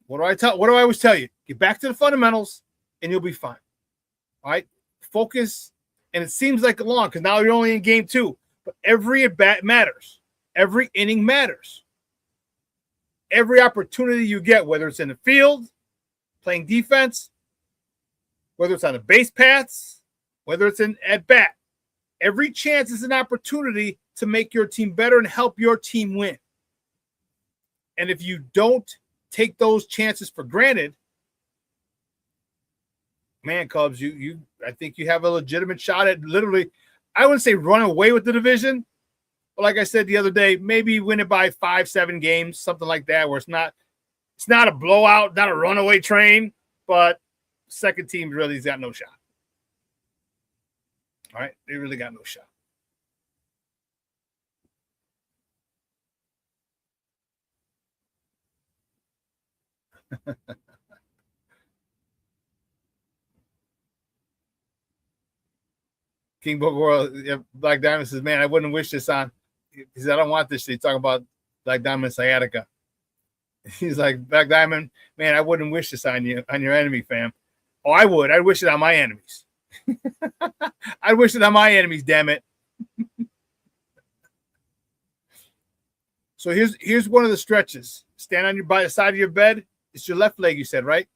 what do I always tell you? Get back to the fundamentals and you'll be fine. All right. Focus. And it seems like long because now you're only in game 2. But every at bat matters. Every inning matters. Every opportunity you get, whether it's in the field, playing defense, whether it's on the base paths, whether it's in at bat, every chance is an opportunity to make your team better and help your team win. And if you don't take those chances for granted, man, Cubs, I think you have a legitimate shot at literally, I wouldn't say run away with the division, but like I said the other day, maybe win it by 5-7 games, something like that, where it's not a blowout, not a runaway train, but second team really's got no shot. All right, they really got no shot. King Book World, Black Diamond says, man, I wouldn't wish this on. He said, I don't want this shit. He's talking about Black Diamond sciatica. He's like, Black Diamond, man, I wouldn't wish this on you, on your enemy, fam. Oh, I would. I'd wish it on my enemies. I'd wish it on my enemies, damn it. So here's one of the stretches. Stand on your by the side of your bed. It's your left leg, you said, right?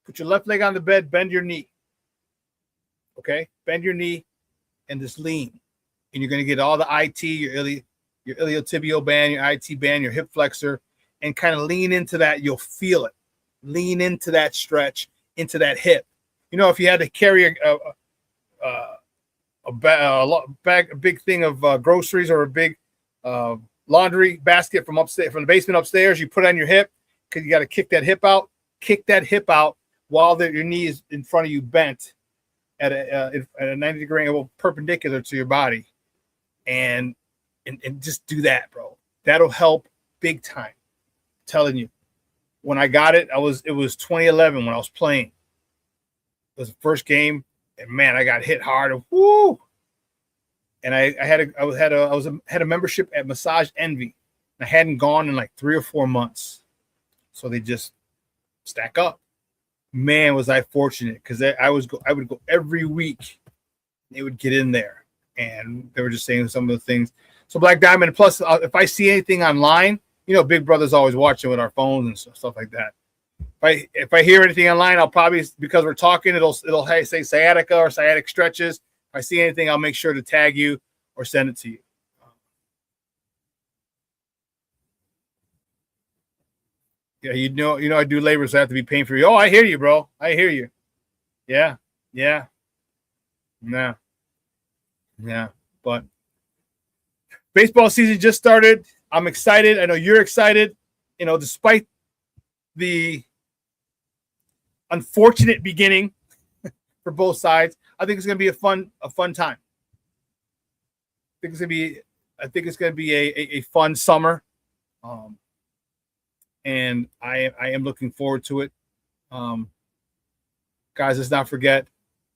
Put your left leg on the bed, bend your knee. Okay? Bend your knee and just lean. And you're going to get all the IT, your iliotibial band, your IT band, your hip flexor, and kind of lean into that. You'll feel it. Lean into that stretch, into that hip. You know, if you had to carry a big thing of groceries or a big laundry basket from the basement upstairs, you put it on your hip because you got to kick that hip out. Kick that hip out while your knee is in front of you, bent at a 90-degree angle, perpendicular to your body, and just do that, bro. That'll help big time. I'm telling you, when I got it, it was 2011 when I was playing. It was the first game, and man, I got hit hard. And whoo! And I had a membership at Massage Envy. I hadn't gone in like 3 or 4 months, so they just stack up. Man, was I fortunate because I would go every week. They would get in there, and they were just saying some of the things. So Black Diamond. Plus, if I see anything online, you know, Big Brother's always watching with our phones and stuff like that. If I hear anything online, I'll probably, because we're talking, it'll say sciatica or sciatic stretches. If I see anything, I'll make sure to tag you or send it to you. Yeah, you know, I do labor, so I have to be paying for you. Oh, I hear you, bro. I hear you. Yeah. But baseball season just started. I'm excited. I know you're excited. You know, despite the unfortunate beginning for both sides, I think it's going to be a fun time. I think it's going to be a fun summer. And I am looking forward to it. Guys, let's not forget,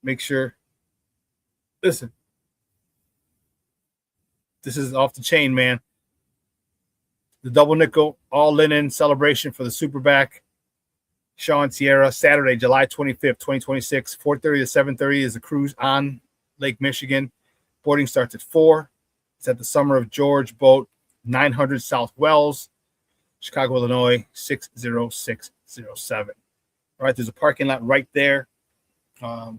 make sure, listen, this is off the chain, man. The double nickel, all linen celebration for the SuperBack, Shawn Sierra, Saturday, July 25th, 2026, 4:30 to 7:30 is the cruise on Lake Michigan. Boarding starts at 4. It's at the Summer of George boat, 900 South Wells, Chicago, Illinois, 60607. All right, there's a parking lot right there. Where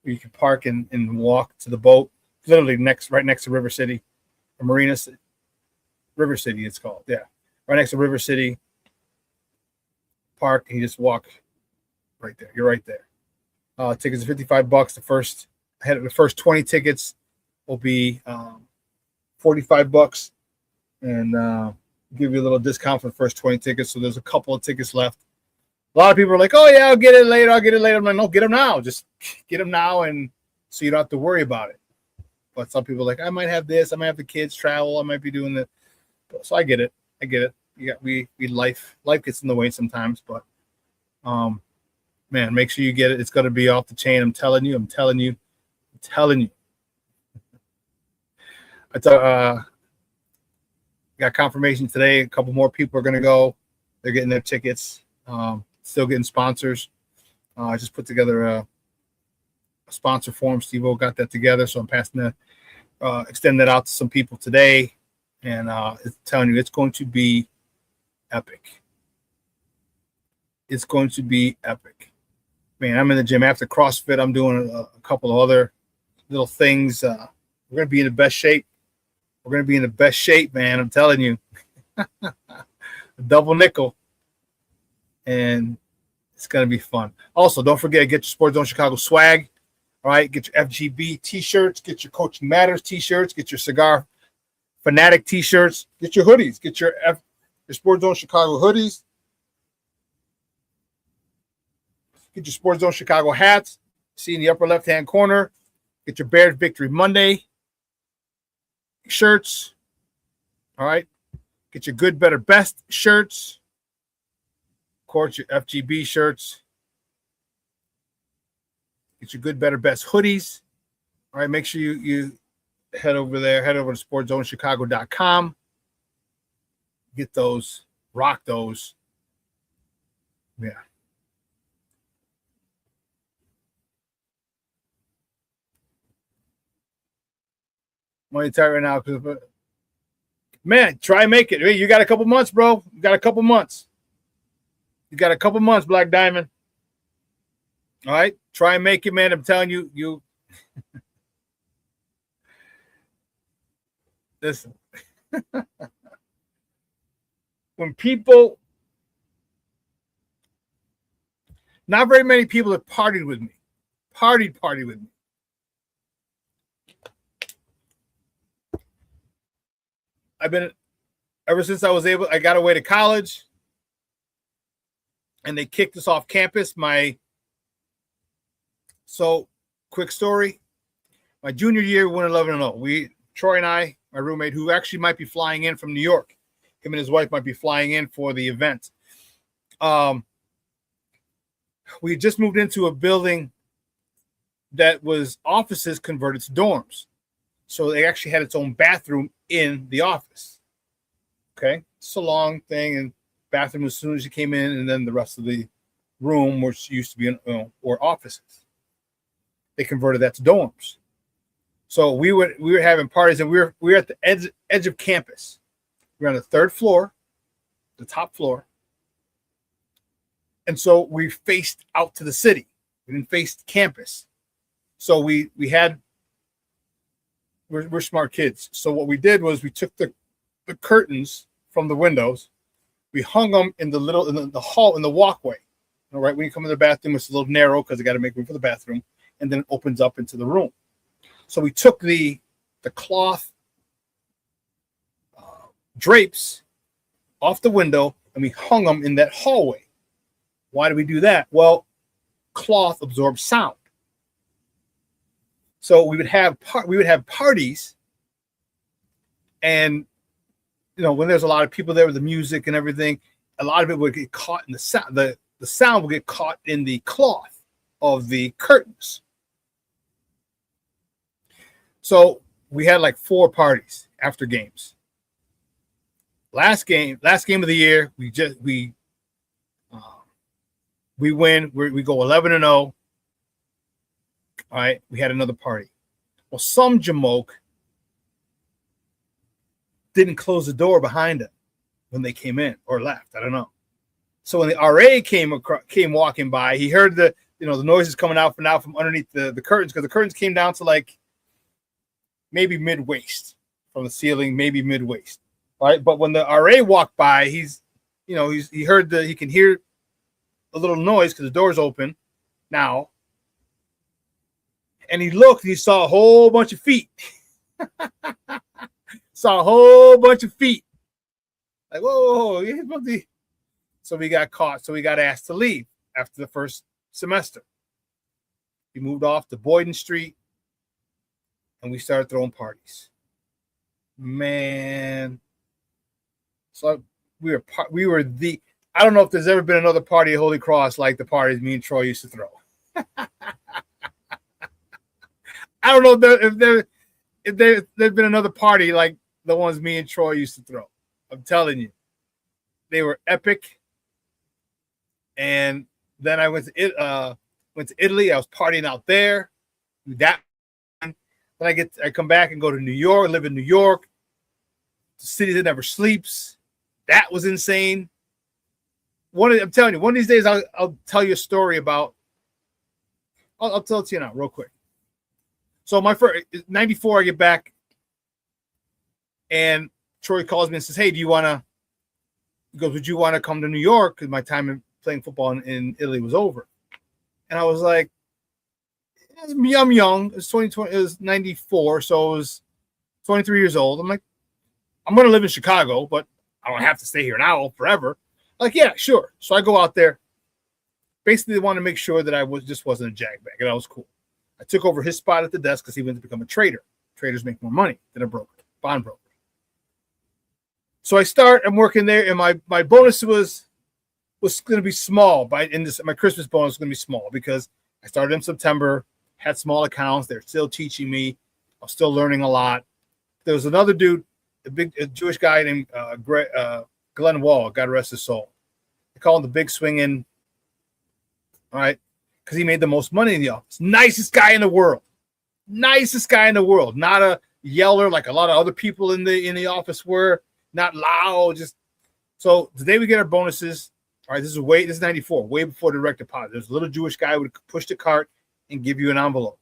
you can park and walk to the boat, literally right next to River City, or Marina City. River City, it's called. Yeah, right next to River City. Park, and you just walk right there. You're right there. Tickets are $55. The first 20 tickets will be $45, and give you a little discount for the first 20 tickets. So there's a couple of tickets left. A lot of people are like, "Oh yeah, I'll get it later. I'm like, no, get them now. Just get them now, and so you don't have to worry about it." But some people are like, I might have this. I might have the kids travel. I might be doing this. So I get it. We life gets in the way sometimes, but man, make sure you get it. It's going to be off the chain. I'm telling you. I got confirmation today. A couple more people are going to go. They're getting their tickets. Still getting sponsors. I just put together a sponsor form. Steve-O got that together, so I'm passing that, extend that out to some people today, and it's telling you it's going to be epic. It's going to be epic. Man, I'm in the gym after CrossFit. I'm doing a couple of other little things. We're going to be in the best shape. We're going to be in the best shape, man. I'm telling you. Double nickel. And it's going to be fun. Also, don't forget, get your Sports Zone Chicago swag. All right, get your FGB T-shirts. Get your Coaching Matters T-shirts. Get your Cigar Fanatic T-shirts. Get your hoodies. Get your Sports Zone Chicago hoodies. Get your Sports Zone Chicago hats. See in the upper left-hand corner. Get your Bears Victory Monday shirts. All right. Get your Good, Better, Best shirts. Of course, your FGB shirts. Get your Good, Better, Best hoodies. All right. Make sure you head over there. Head over to sportzonechicago.com. Get those. Rock those. Yeah. Money tight right now, because man, try and make it. Hey, you got a couple months, bro. You got a couple months. You got a couple months, Black Diamond. All right, try and make it, man. I'm telling you, you. Listen, when people, not very many people have partied with me, partied with me. I've been, ever since I got away to college, and they kicked us off campus. Quick story. My junior year, we went 11-0. Troy and I, my roommate, who actually might be flying in from New York, him and his wife might be flying in for the event. We just moved into a building that was offices converted to dorms. So they actually had its own bathroom in the office. Okay. It's a long thing, and bathroom as soon as you came in, and then the rest of the room, which used to be or offices. They converted that to dorms. So we were having parties, and we were at the edge of campus. We were on the third floor, the top floor. And so we faced out to the city. We didn't face campus. So we're smart kids. So what we did was we took the curtains from the windows, we hung them in the hall, in the walkway. All right, when you come in the bathroom, it's a little narrow because they got to make room for the bathroom, and then it opens up into the room. So we took the cloth drapes off the window and we hung them in that hallway. Why do we do that? Well, cloth absorbs sound. So we would have parties, and when there's a lot of people there with the music and everything, a lot of it would get caught in the sound. The sound would get caught in the cloth of the curtains. So we had like 4 parties after games. Last game of the year, we win. We go 11-0. All right, we had another party. Well, some jamoke didn't close the door behind them when they came in or left. I don't know. So when the RA came walking by, he heard the noises coming out from underneath the curtains, because the curtains came down to like maybe mid-waist from the ceiling, maybe mid-waist. Right? But when the RA walked by, he can hear a little noise because the door's open now. And he looked and he saw a whole bunch of feet. Saw a whole bunch of feet. Like, whoa. So we got caught. So we got asked to leave after the first semester. We moved off to Boyden Street and we started throwing parties. Man. So we were I don't know if there's ever been another party at Holy Cross like the parties me and Troy used to throw. I don't know if there's been another party like the ones me and Troy used to throw. I'm telling you, they were epic. And then I went to Italy. I was partying out there. Then I come back and go to New York, live in New York, the city that never sleeps. That was insane. I'm telling you, one of these days I'll tell you a story about. I'll tell it to you now, real quick. So my first 94, I get back, and Troy calls me and says, "Hey, do you want to?" He goes, "Would you want to come to New York?" Because my time playing football in Italy was over, and I was like, "I'm young. It's 2020. It was 94, so I was 23 years old." I'm like, "I'm going to live in Chicago, but I don't have to stay here now forever." Like, yeah, sure. So I go out there. Basically, they wanted to make sure that I wasn't a jackbag, and I was cool. I took over his spot at the desk because he went to become a trader. Traders make more money than a broker, bond broker. So I'm working there, and my bonus was going to be small. My Christmas bonus was going to be small because I started in September, had small accounts. They're still teaching me. I was still learning a lot. There was another dude, a Jewish guy named Glenn Wall, God rest his soul. They call him the big swinging, all right, because he made the most money in the office. Nicest guy in the world. Nicest guy in the world. Not a yeller like a lot of other people in the office were. Not loud. Just so the day we get our bonuses, all right, this is 94, way before the direct deposit. There's a little Jewish guy who would push the cart and give you an envelope.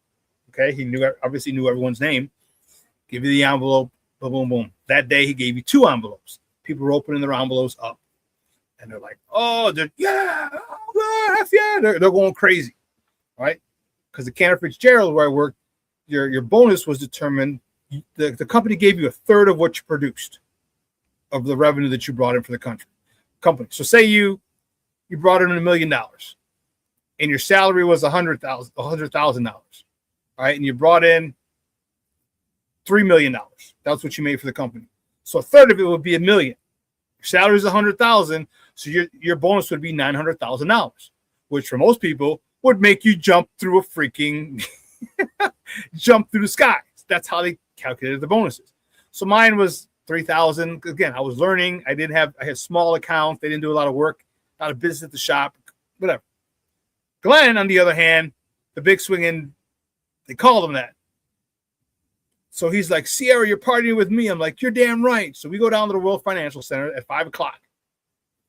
Okay, he obviously knew everyone's name. Give you the envelope, boom, boom, boom. That day he gave you 2 envelopes. People were opening their envelopes up, and they're like, "Oh, yeah, they're going crazy, right?" Because the Cantor Fitzgerald where I worked, your bonus was determined. The company gave you a third of what you produced, of the revenue that you brought in for the company. So say you brought in $1 million, and your salary was $100,000, right? And you brought in $3 million. That's what you made for the company. So a third of it would be $1 million. Your salary is $100,000, so your bonus would be $900,000, which for most people would make you jump through jump through the skies. That's how they calculated the bonuses. So mine was $3,000. Again, I was learning. I had small accounts. They didn't do a lot of work, a lot of business at the shop, whatever. Glenn, on the other hand, the big swinging, they called him that. So he's like, "Sierra, you're partying with me." I'm like, "You're damn right." So we go down to the World Financial Center at 5:00.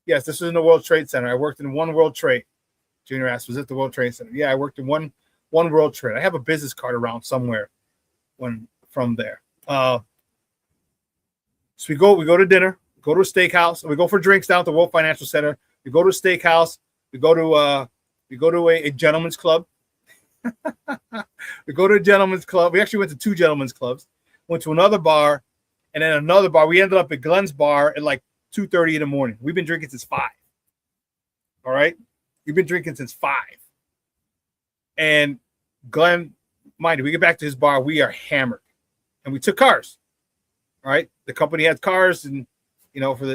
Yes, this is in the World Trade Center. I worked in one World Trade. Junior asked, "Was it the World Trade Center?" Yeah, I worked in one World Trade. I have a business card around somewhere from there. So we go to dinner, go to a steakhouse, we go for drinks down at the World Financial Center. We go to a steakhouse. We go to a gentleman's club. We go to a gentleman's club. We actually went to 2 gentlemen's clubs. Went to another bar, and then another bar. We ended up at Glenn's bar at like 2:30 in the morning. We've been drinking since 5. All right, we've been drinking since 5. And Glenn, mind you, we get back to his bar. We are hammered, and we took cars. All right, the company had cars, and for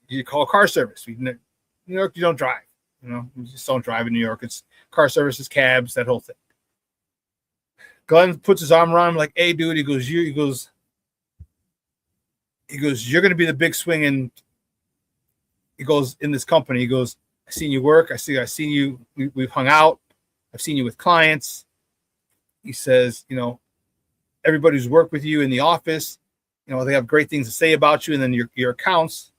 you call car service. New York, you don't drive. You just don't drive in New York. It's car services, cabs, that whole thing. Glenn puts his arm around him like, "Hey, dude," he goes, "You're going to be the big swing." And he goes, "In this company," he goes, "I seen you work. I seen you. We've hung out. I've seen you with clients." He says, "Everybody who's worked with you in the office, they have great things to say about you. And then your accounts,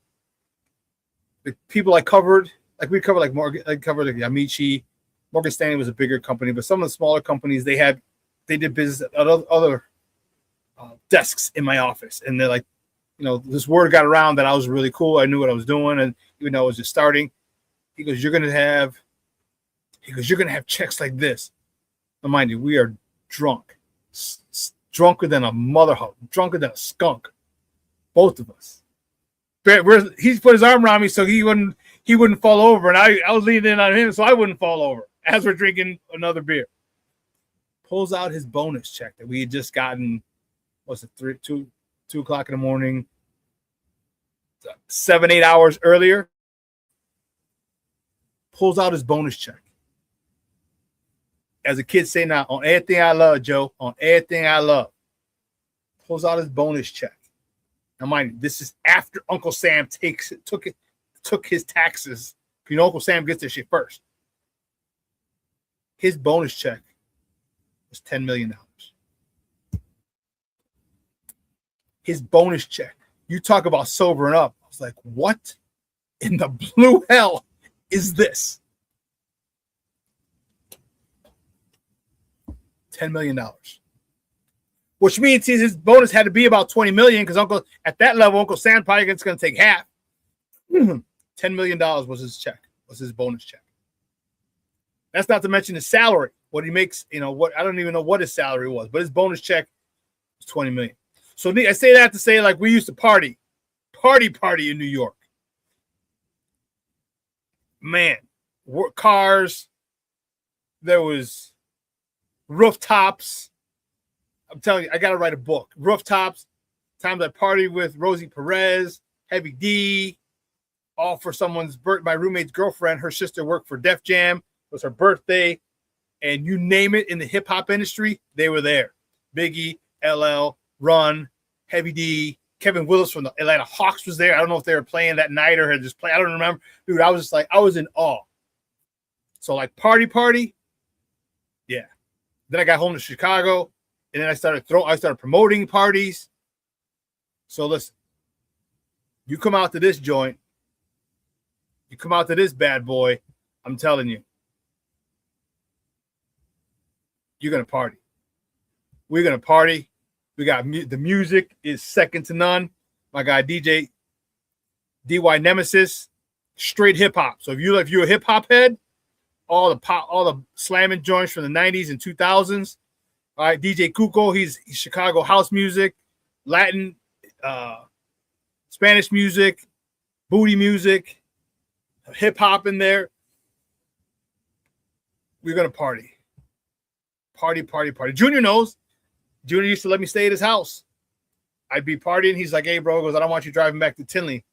the people I covered, we covered like Morgan, I covered like Amici. Morgan Stanley was a bigger company, but some of the smaller companies, they did business at other desks in my office. And they're like, this word got around that I was really cool. I knew what I was doing. And even though I was just starting, he goes, you're going to have checks like this." Now, mind you, we are drunk, drunker than a mother hog, drunker than a skunk, both of us. He put his arm around me so he wouldn't fall over, and I was leaning in on him so I wouldn't fall over as we're drinking another beer. Pulls out his bonus check that we had just gotten. What's it, 2 o'clock in the morning, 7-8 hours earlier. Pulls out his bonus check. As the kids say now, "On everything I love, Joe, on everything I love." Pulls out his bonus check. Now, mind you, this is after Uncle Sam took his taxes You know Uncle Sam gets this shit first. His bonus check was $10 million. His bonus check. You talk about sobering up. I was like, what in the blue hell is this? $10 million. Which means his bonus had to be about $20 million because at that level, Uncle Sam probably is going to take half. $10 million was his check, was his bonus check. That's not to mention his salary, what he makes, I don't even know what his salary was, but his bonus check was $20 million. So I say that to say, like, we used to party in New York. Man, cars, there was rooftops. I'm telling you, I got to write a book. Rooftops, times I partied with Rosie Perez, Heavy D, all for someone's my roommate's girlfriend. Her sister worked for Def Jam. It was her birthday. And you name it in the hip-hop industry, they were there. Biggie, LL, Run, Heavy D, Kevin Willis from the Atlanta Hawks was there. I don't know if they were playing that night or had just played. I don't remember. Dude, I was in awe. So, like, party. Yeah. Then I got home to Chicago, and then I started promoting parties. So, listen. You come out to this joint. You come out to this bad boy. I'm telling you. You're going to party. We're going to party. We got the music is second to none. My guy DJ DY Nemesis, straight hip hop. So if you're a hip hop head, all the slamming joints from the 90s and 2000s. All right, DJ Cuco, he's Chicago house music, Latin, Spanish music, booty music, hip hop in there. We're gonna party. Party. Junior knows. Junior used to let me stay at his house. I'd be partying. He's like, hey, bro, he goes, I don't want you driving back to Tinley.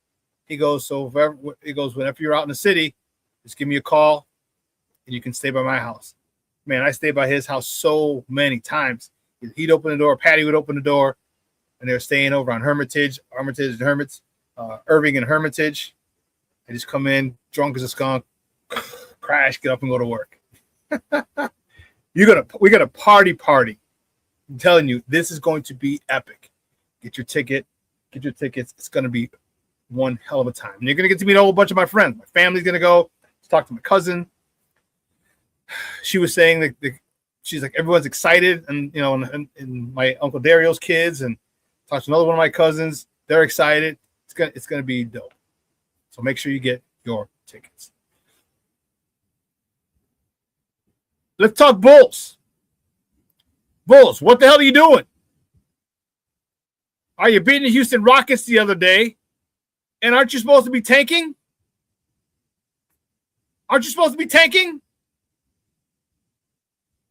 He goes, whenever you're out in the city, just give me a call and you can stay by my house. Man, I stayed by his house so many times. He'd open the door, Patty would open the door, and they were staying over on Armitage and Hermits, Irving and Hermitage. I just come in, drunk as a skunk, crash, get up and go to work. We're gonna party. I'm telling you, this is going to be epic. Get your tickets. It's going to be one hell of a time. And you're going to get to meet a whole bunch of my friends. My family's going to go talk to my cousin. She was saying that she's like, everyone's excited. And, and my Uncle Dario's kids and talked to another one of my cousins. They're excited. It's going to be dope. So make sure you get your tickets. Let's talk Bulls. Bulls, what the hell are you doing? Are you beating the Houston Rockets the other day? And aren't you supposed to be tanking?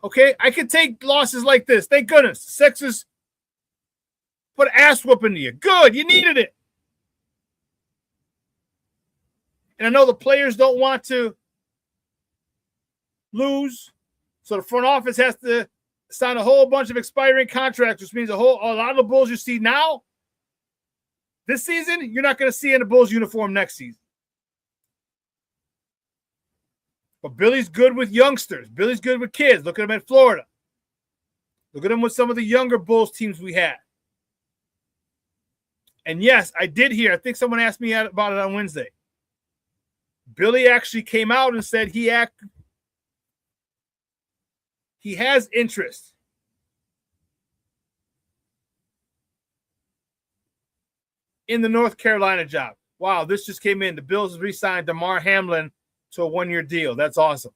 Okay, I could take losses like this. Thank goodness. Sixers put an ass whooping to you. Good, you needed it. And I know the players don't want to lose, so the front office has to sign a whole bunch of expiring contracts, which means a lot of the Bulls you see now, this season, you're not going to see in the Bulls uniform next season. But Billy's good with youngsters. Billy's good with kids. Look at him at Florida. Look at him with some of the younger Bulls teams we had. And yes, I did hear, I think someone asked me about it on Wednesday. Billy actually came out and said he has interest in the North Carolina job. Wow, this just came in. The Bills re-signed DeMar Hamlin to a one-year deal. That's awesome.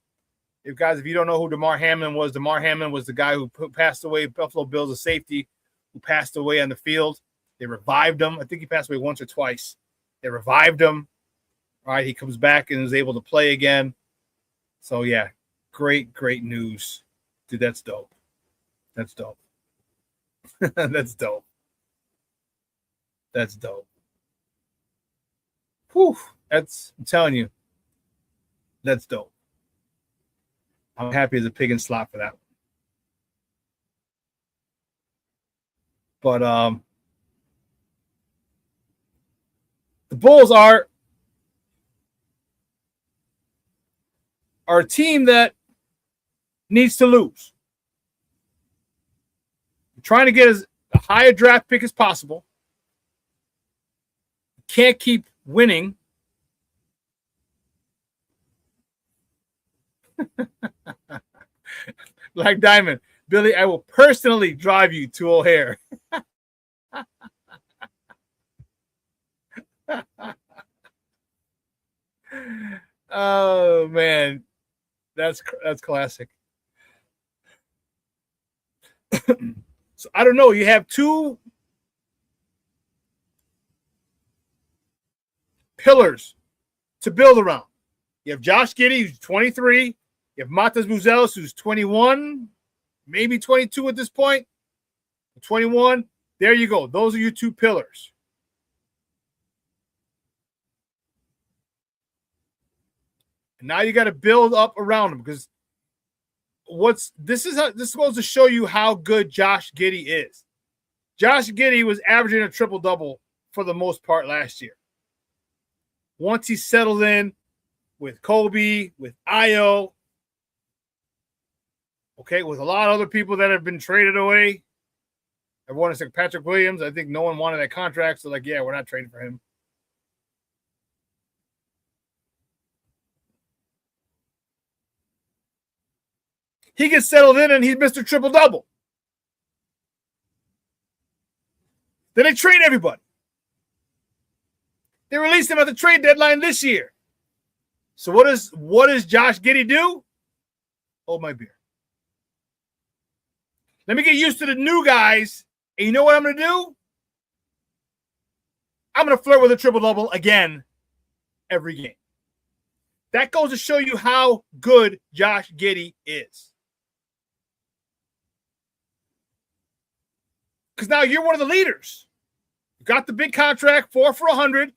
If you don't know who DeMar Hamlin was the guy who passed away, Buffalo Bills, a safety who passed away on the field. They revived him. I think he passed away once or twice. They revived him. All right, he comes back and is able to play again. So, yeah, great news. Dude, that's dope. That's dope. That's dope. Whew. I'm telling you, that's dope. I'm happy as a pig in slop for that one. But the Bulls are are a team that needs to lose. You're trying to get as high a draft pick as possible. You can't keep winning. Like Diamond, Billy, I will personally drive you to O'Hare. Oh man, that's classic. So I don't know. You have two pillars to build around. You have Josh Giddey, who's 23. You have Matas Buzelis, who's 21, maybe 22 at this point. 21. There you go. Those are your two pillars. And now you got to build up around them, because this goes to show you how good Josh Giddey is. Josh Giddey was averaging a triple-double for the most part last year. Once he settled in with Kobe, with Ayo, okay, with a lot of other people that have been traded away. Everyone is like Patrick Williams. I think no one wanted that contract, so like, yeah, we're not trading for him. He gets settled in and he's Mr. Triple-Double. Then they trade everybody. They released him at the trade deadline this year. So what does Josh Giddey do? Hold my beer. Let me get used to the new guys. And you know what I'm going to do? I'm going to flirt with a triple-double again every game. That goes to show you how good Josh Giddey is. Because now you're one of the leaders. You got the big contract, 4 for $100,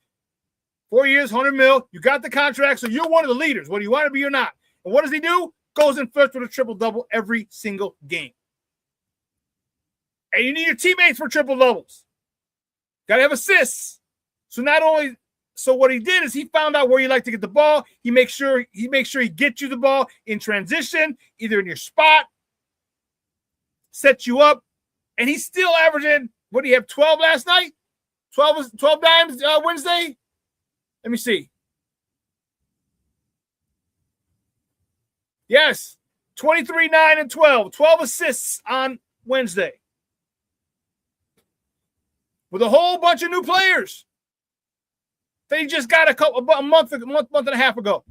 4 years, $100 million. You got the contract, so you're one of the leaders, whether you want to be or not. And what does he do? Goes and flirts with a triple-double every single game. And you need your teammates for triple-doubles. Got to have assists. So what he did is he found out where you like to get the ball. He makes sure he gets you the ball in transition, either in your spot, sets you up. And he's still averaging, what do you have, 12 last night? 12 dimes Wednesday? Let me see. Yes, 23, 9, and 12. 12 assists on Wednesday. With a whole bunch of new players. They just got a month and a half ago.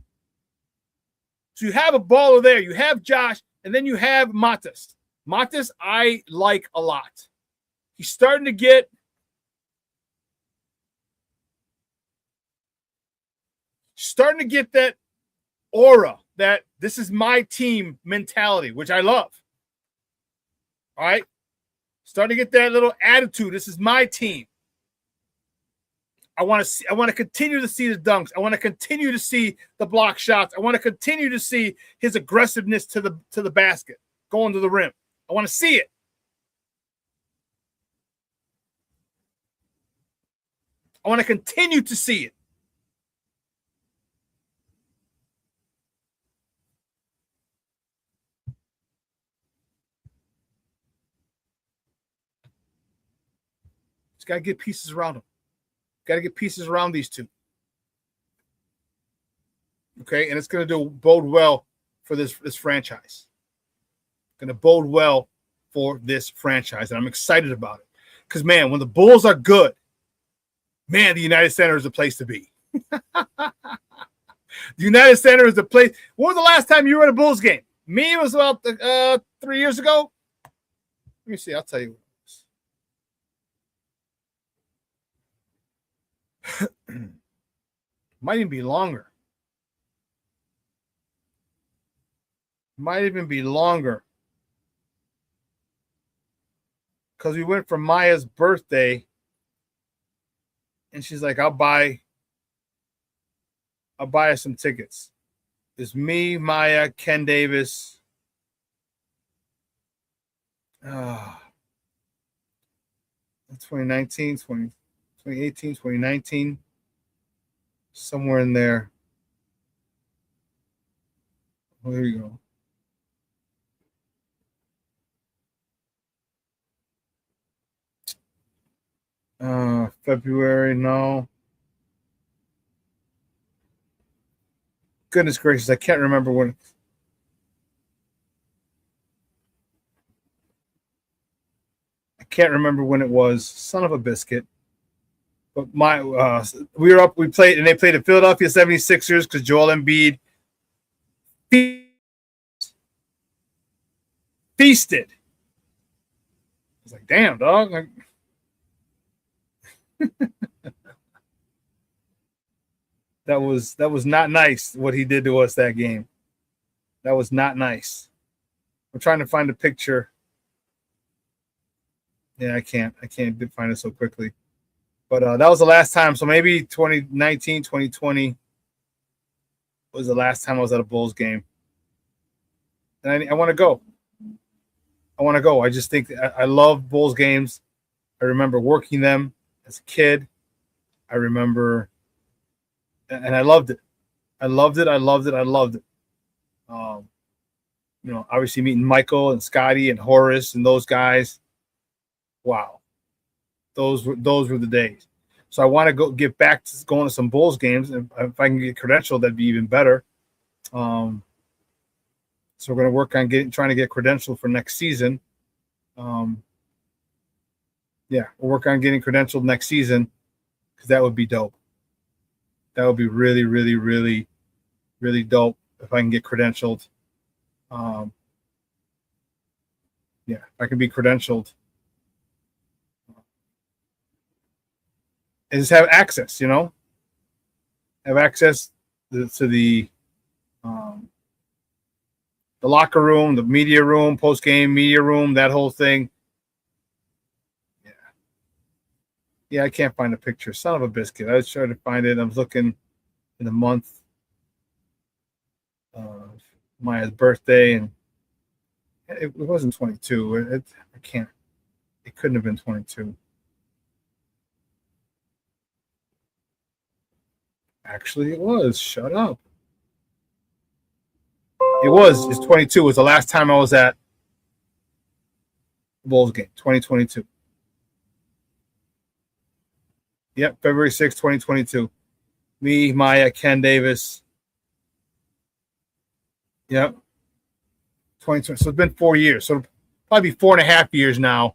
So you have a baller there. You have Josh, and then you have Matas. Matas, I like a lot. He's starting to get that aura, that this is my team mentality, which I love. All right? Starting to get that little attitude. This is my team. I want to continue to see the dunks. I want to continue to see the block shots. I want to continue to see his aggressiveness to the basket, going to the rim. I want to see it. I want to continue to see it. Just got to get pieces around him. Got to get pieces around these two. Okay, and it's going to bode well for this franchise. Going to bode well for this franchise, and I'm excited about it. Because, man, when the Bulls are good, man, the United Center is the place to be. The United Center is the place. When was the last time you were at a Bulls game? Me, it was about 3 years ago. Let me see. I'll tell you. Might even be longer. Might even be longer. Because we went for Maya's birthday. And she's like, I'll buy us some tickets. It's me, Maya, Ken Davis. 2019, 2018, 2019. Somewhere in there. Oh, here you go. February, no. Goodness gracious, I can't remember when. I can't remember when it was. Son of a biscuit. But we were up, we played, and they played the Philadelphia 76ers because Joel Embiid feasted. I was like, damn, dog. That was not nice what he did to us that game. That was not nice. I'm trying to find a picture. Yeah, I can't find it so quickly. But that was the last time. So maybe 2019, 2020 was the last time I was at a Bulls game. And I want to go. I just think I love Bulls games. I remember working them as a kid. I remember, and I loved it. I loved it. Obviously meeting Michael and Scotty and Horace and those guys. Wow. Those were the days. So I want to get back to going to some Bulls games, and if I can get credentialed, that'd be even better. So we're going to work on trying to get credentialed for next season. We'll work on getting credentialed next season because that would be dope. That would be really, really, really, really dope if I can get credentialed. If I can be credentialed. And just have access, have access to the locker room, the media room, post-game media room, that whole thing. Yeah, I can't find a picture. Son of a biscuit. I was trying to find it. I was looking in the month of Maya's birthday, and it wasn't 22. I can't. It couldn't have been 22. Actually, it was. Shut up. It was. It's 22. It was the last time I was at the Bulls game. 2022. Yep, February 6, 2022. Me, Maya, Ken Davis. Yep. 2020. So it's been 4 years. So probably 4.5 years now.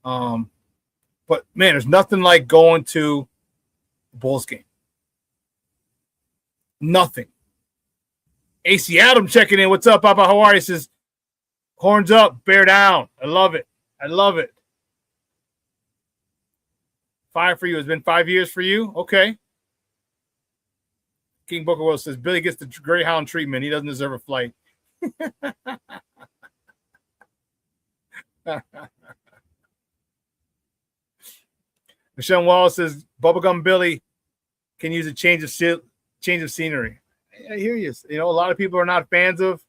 But man, there's nothing like going to the Bulls game. Nothing. AC Adam checking in. What's up, Papa? How are you? Says, horns up, bear down. I love it. 5 for you. It's been 5 years for you? Okay. King Booker Will says, Billy gets the Greyhound treatment. He doesn't deserve a flight. Michelle Wallace says, Bubblegum Billy can use a change of scenery. I hear you. A lot of people are not fans of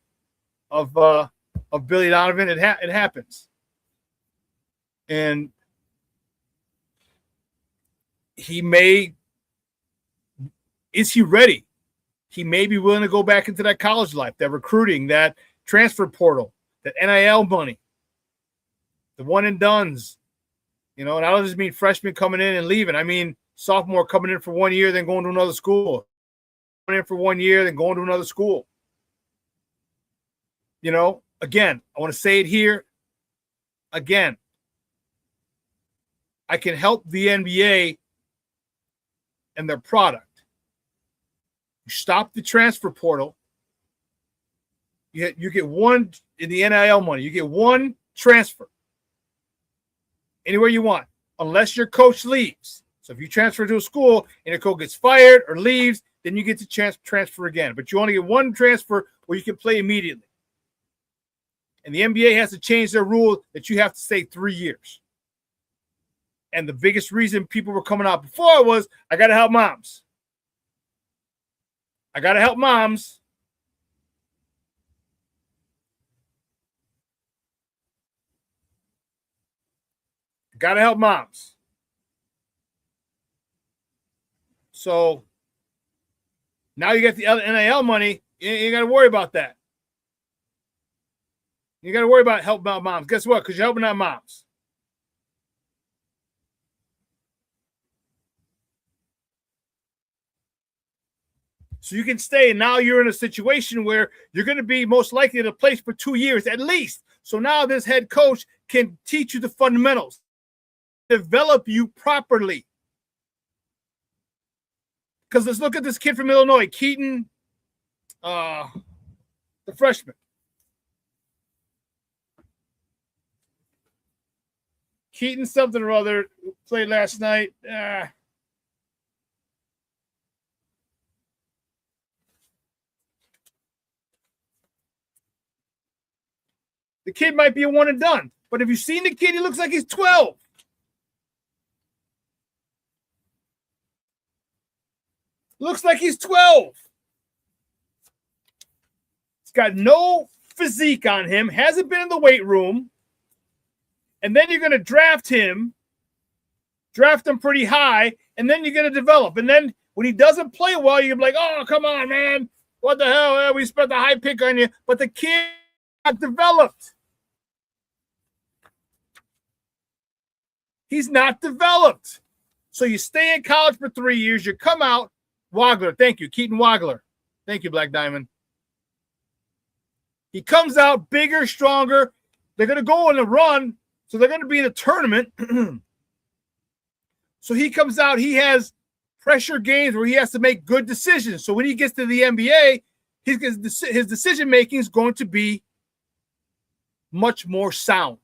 Billy Donovan. It happens, and is he ready? He may be willing to go back into that college life, that recruiting, that transfer portal, that NIL money, the one and dones. And I don't just mean freshmen coming in and leaving. I mean sophomore coming in for 1 year, then going to another school. Coming in for 1 year, then going to another school. Again, I want to say it here. Again, I can help the NBA and their product. You stop the transfer portal. You get one in the NIL money. You get one transfer anywhere you want, unless your coach leaves. So if you transfer to a school and your coach gets fired or leaves, then you get to transfer again. But you only get one transfer where you can play immediately. And the NBA has to change their rule that you have to stay 3 years. And the biggest reason people were coming out before was, I got to help moms. I got to help moms. Got to help moms. So now you get the NIL money. You ain't got to worry about that. You got to worry about helping out moms. Guess what? Because you're helping out moms. So you can stay, and now you're in a situation where you're going to be most likely in a place for 2 years at least. So now this head coach can teach you the fundamentals, develop you properly. Because let's look at this kid from Illinois, Keaton, the freshman. Keaton something or other played last night. The kid might be a one and done. But have you seen the kid? He looks like he's 12. Looks like he's 12. He's got no physique on him. Hasn't been in the weight room. And then you're going to draft him pretty high, and then you're going to develop. And then when he doesn't play well, you're like, oh, come on, man. What the hell? We spent the high pick on you. But the kid got developed. He's not developed. So you stay in college for 3 years. You come out. Wagler, thank you. Keaton Wagler. Thank you, Black Diamond. He comes out bigger, stronger. They're going to go on a run, so they're going to be in a tournament. So he comes out. He has pressure games where he has to make good decisions. So when he gets to the NBA, his decision-making is going to be much more sound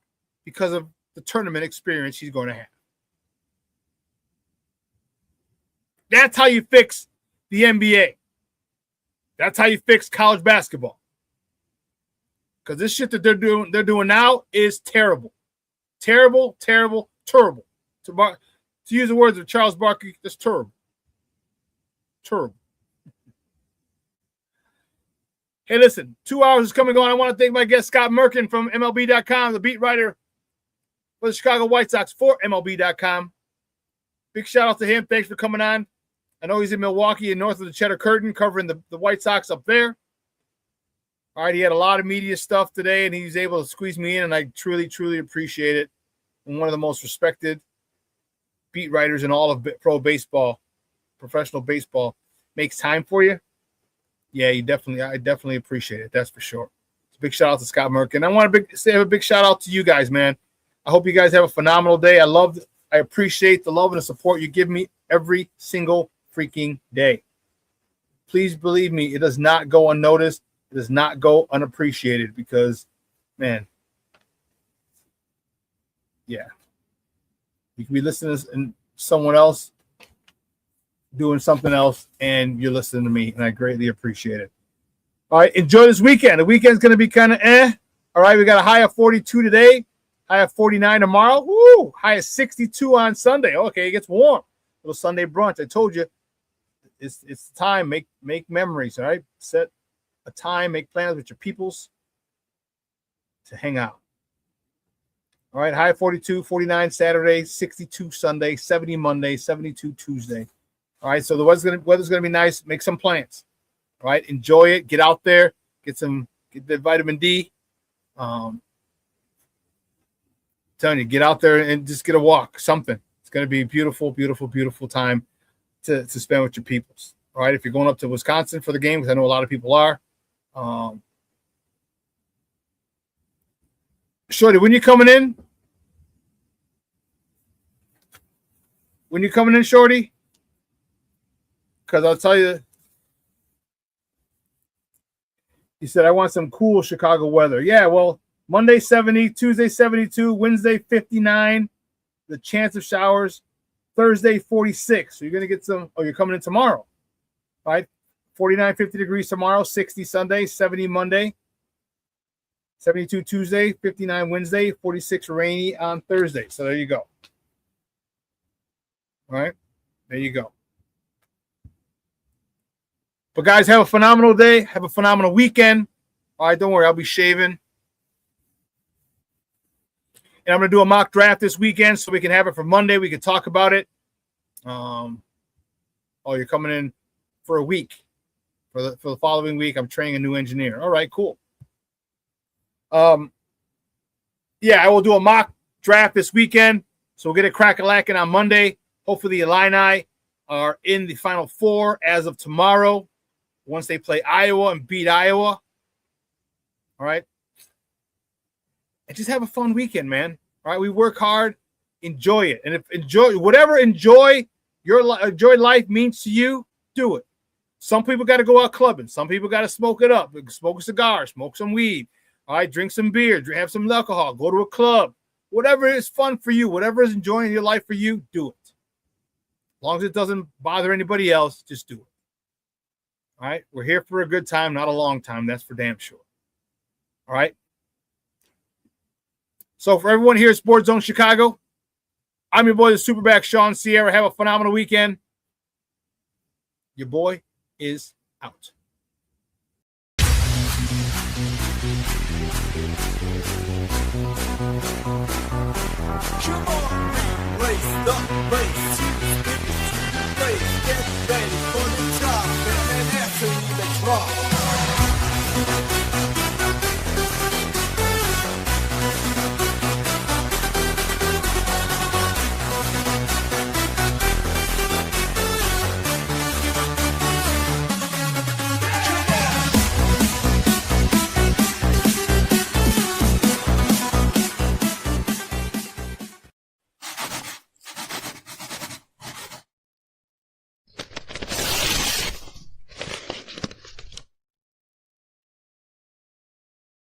because of the tournament experience he's going to have. That's how you fix the NBA. That's how you fix college basketball. Because this shit that they're doing now is terrible. Terrible, terrible, terrible. To use the words of Charles Barkley, that's terrible. Terrible. Hey, listen, 2 hours is coming on. I want to thank my guest, Scott Merkin from MLB.com, the beat writer for the Chicago White Sox for MLB.com. Big shout out to him. Thanks for coming on. I know he's in Milwaukee and north of the Cheddar Curtain covering the White Sox up there. All right, he had a lot of media stuff today, and he was able to squeeze me in, and I truly, truly appreciate it. And one of the most respected beat writers in all of pro baseball, professional baseball, makes time for you. Yeah, I definitely appreciate it. That's for sure. It's a big shout out to Scott Merkin. I want to say a big shout out to you guys, man. I hope you guys have a phenomenal day. I appreciate the love and the support you give me every single freaking day. Please believe me, it does not go unnoticed. It does not go unappreciated because, man, yeah. You can be listening to someone else doing something else, and you're listening to me, and I greatly appreciate it. All right, enjoy this weekend. The weekend's going to be kind of All right, we got a high of 42 today, high of 49 tomorrow. Woo! High of 62 on Sunday. Okay, it gets warm. Little Sunday brunch. I told you, it's time. Make memories, all right? Set a time, make plans with your peoples to hang out. All right, high 42, 49 Saturday, 62 Sunday, 70 Monday, 72 Tuesday. All right, so the weather's gonna be nice. Make some plans. All right, enjoy it. Get out there. Get the vitamin D. Telling you, get out there and just get a walk. Something. It's gonna be a beautiful, beautiful, beautiful time to spend with your peoples. All right, if you're going up to Wisconsin for the game, because I know a lot of people are. Shorty, when you coming in? When you coming in, Shorty? Because I'll tell you, he said, I want some cool Chicago weather. Yeah, well, Monday 70, Tuesday 72, Wednesday 59, the chance of showers, Thursday 46. So you're going to get some, you're coming in tomorrow, right? 49, 50 degrees tomorrow, 60 Sunday, 70 Monday, 72 Tuesday, 59 Wednesday, 46 rainy on Thursday. So there you go. All right, there you go. But guys, have a phenomenal day. Have a phenomenal weekend. All right, don't worry, I'll be shaving. And I'm going to do a mock draft this weekend so we can have it for Monday. We can talk about it. You're coming in for a week. For the following week, I'm training a new engineer. All right, cool. I will do a mock draft this weekend. So we'll get it crack-a-lacking on Monday. Hopefully the Illini are in the Final Four as of tomorrow once they play Iowa and beat Iowa. All right. And just have a fun weekend, man. All right. We work hard. Enjoy it. And if enjoy life means to you, do it. Some people got to go out clubbing. Some people got to smoke it up. Smoke a cigar, smoke some weed. All right. Drink some beer, have some alcohol, go to a club. Whatever is fun for you, whatever is enjoying your life for you, do it. As long as it doesn't bother anybody else, just do it. All right. We're here for a good time, not a long time. That's for damn sure. All right. So for everyone here at Sports Zone Chicago, I'm your boy, the SuperBack, Shawn Sierra. Have a phenomenal weekend. Your boy is out. Come on, laced up,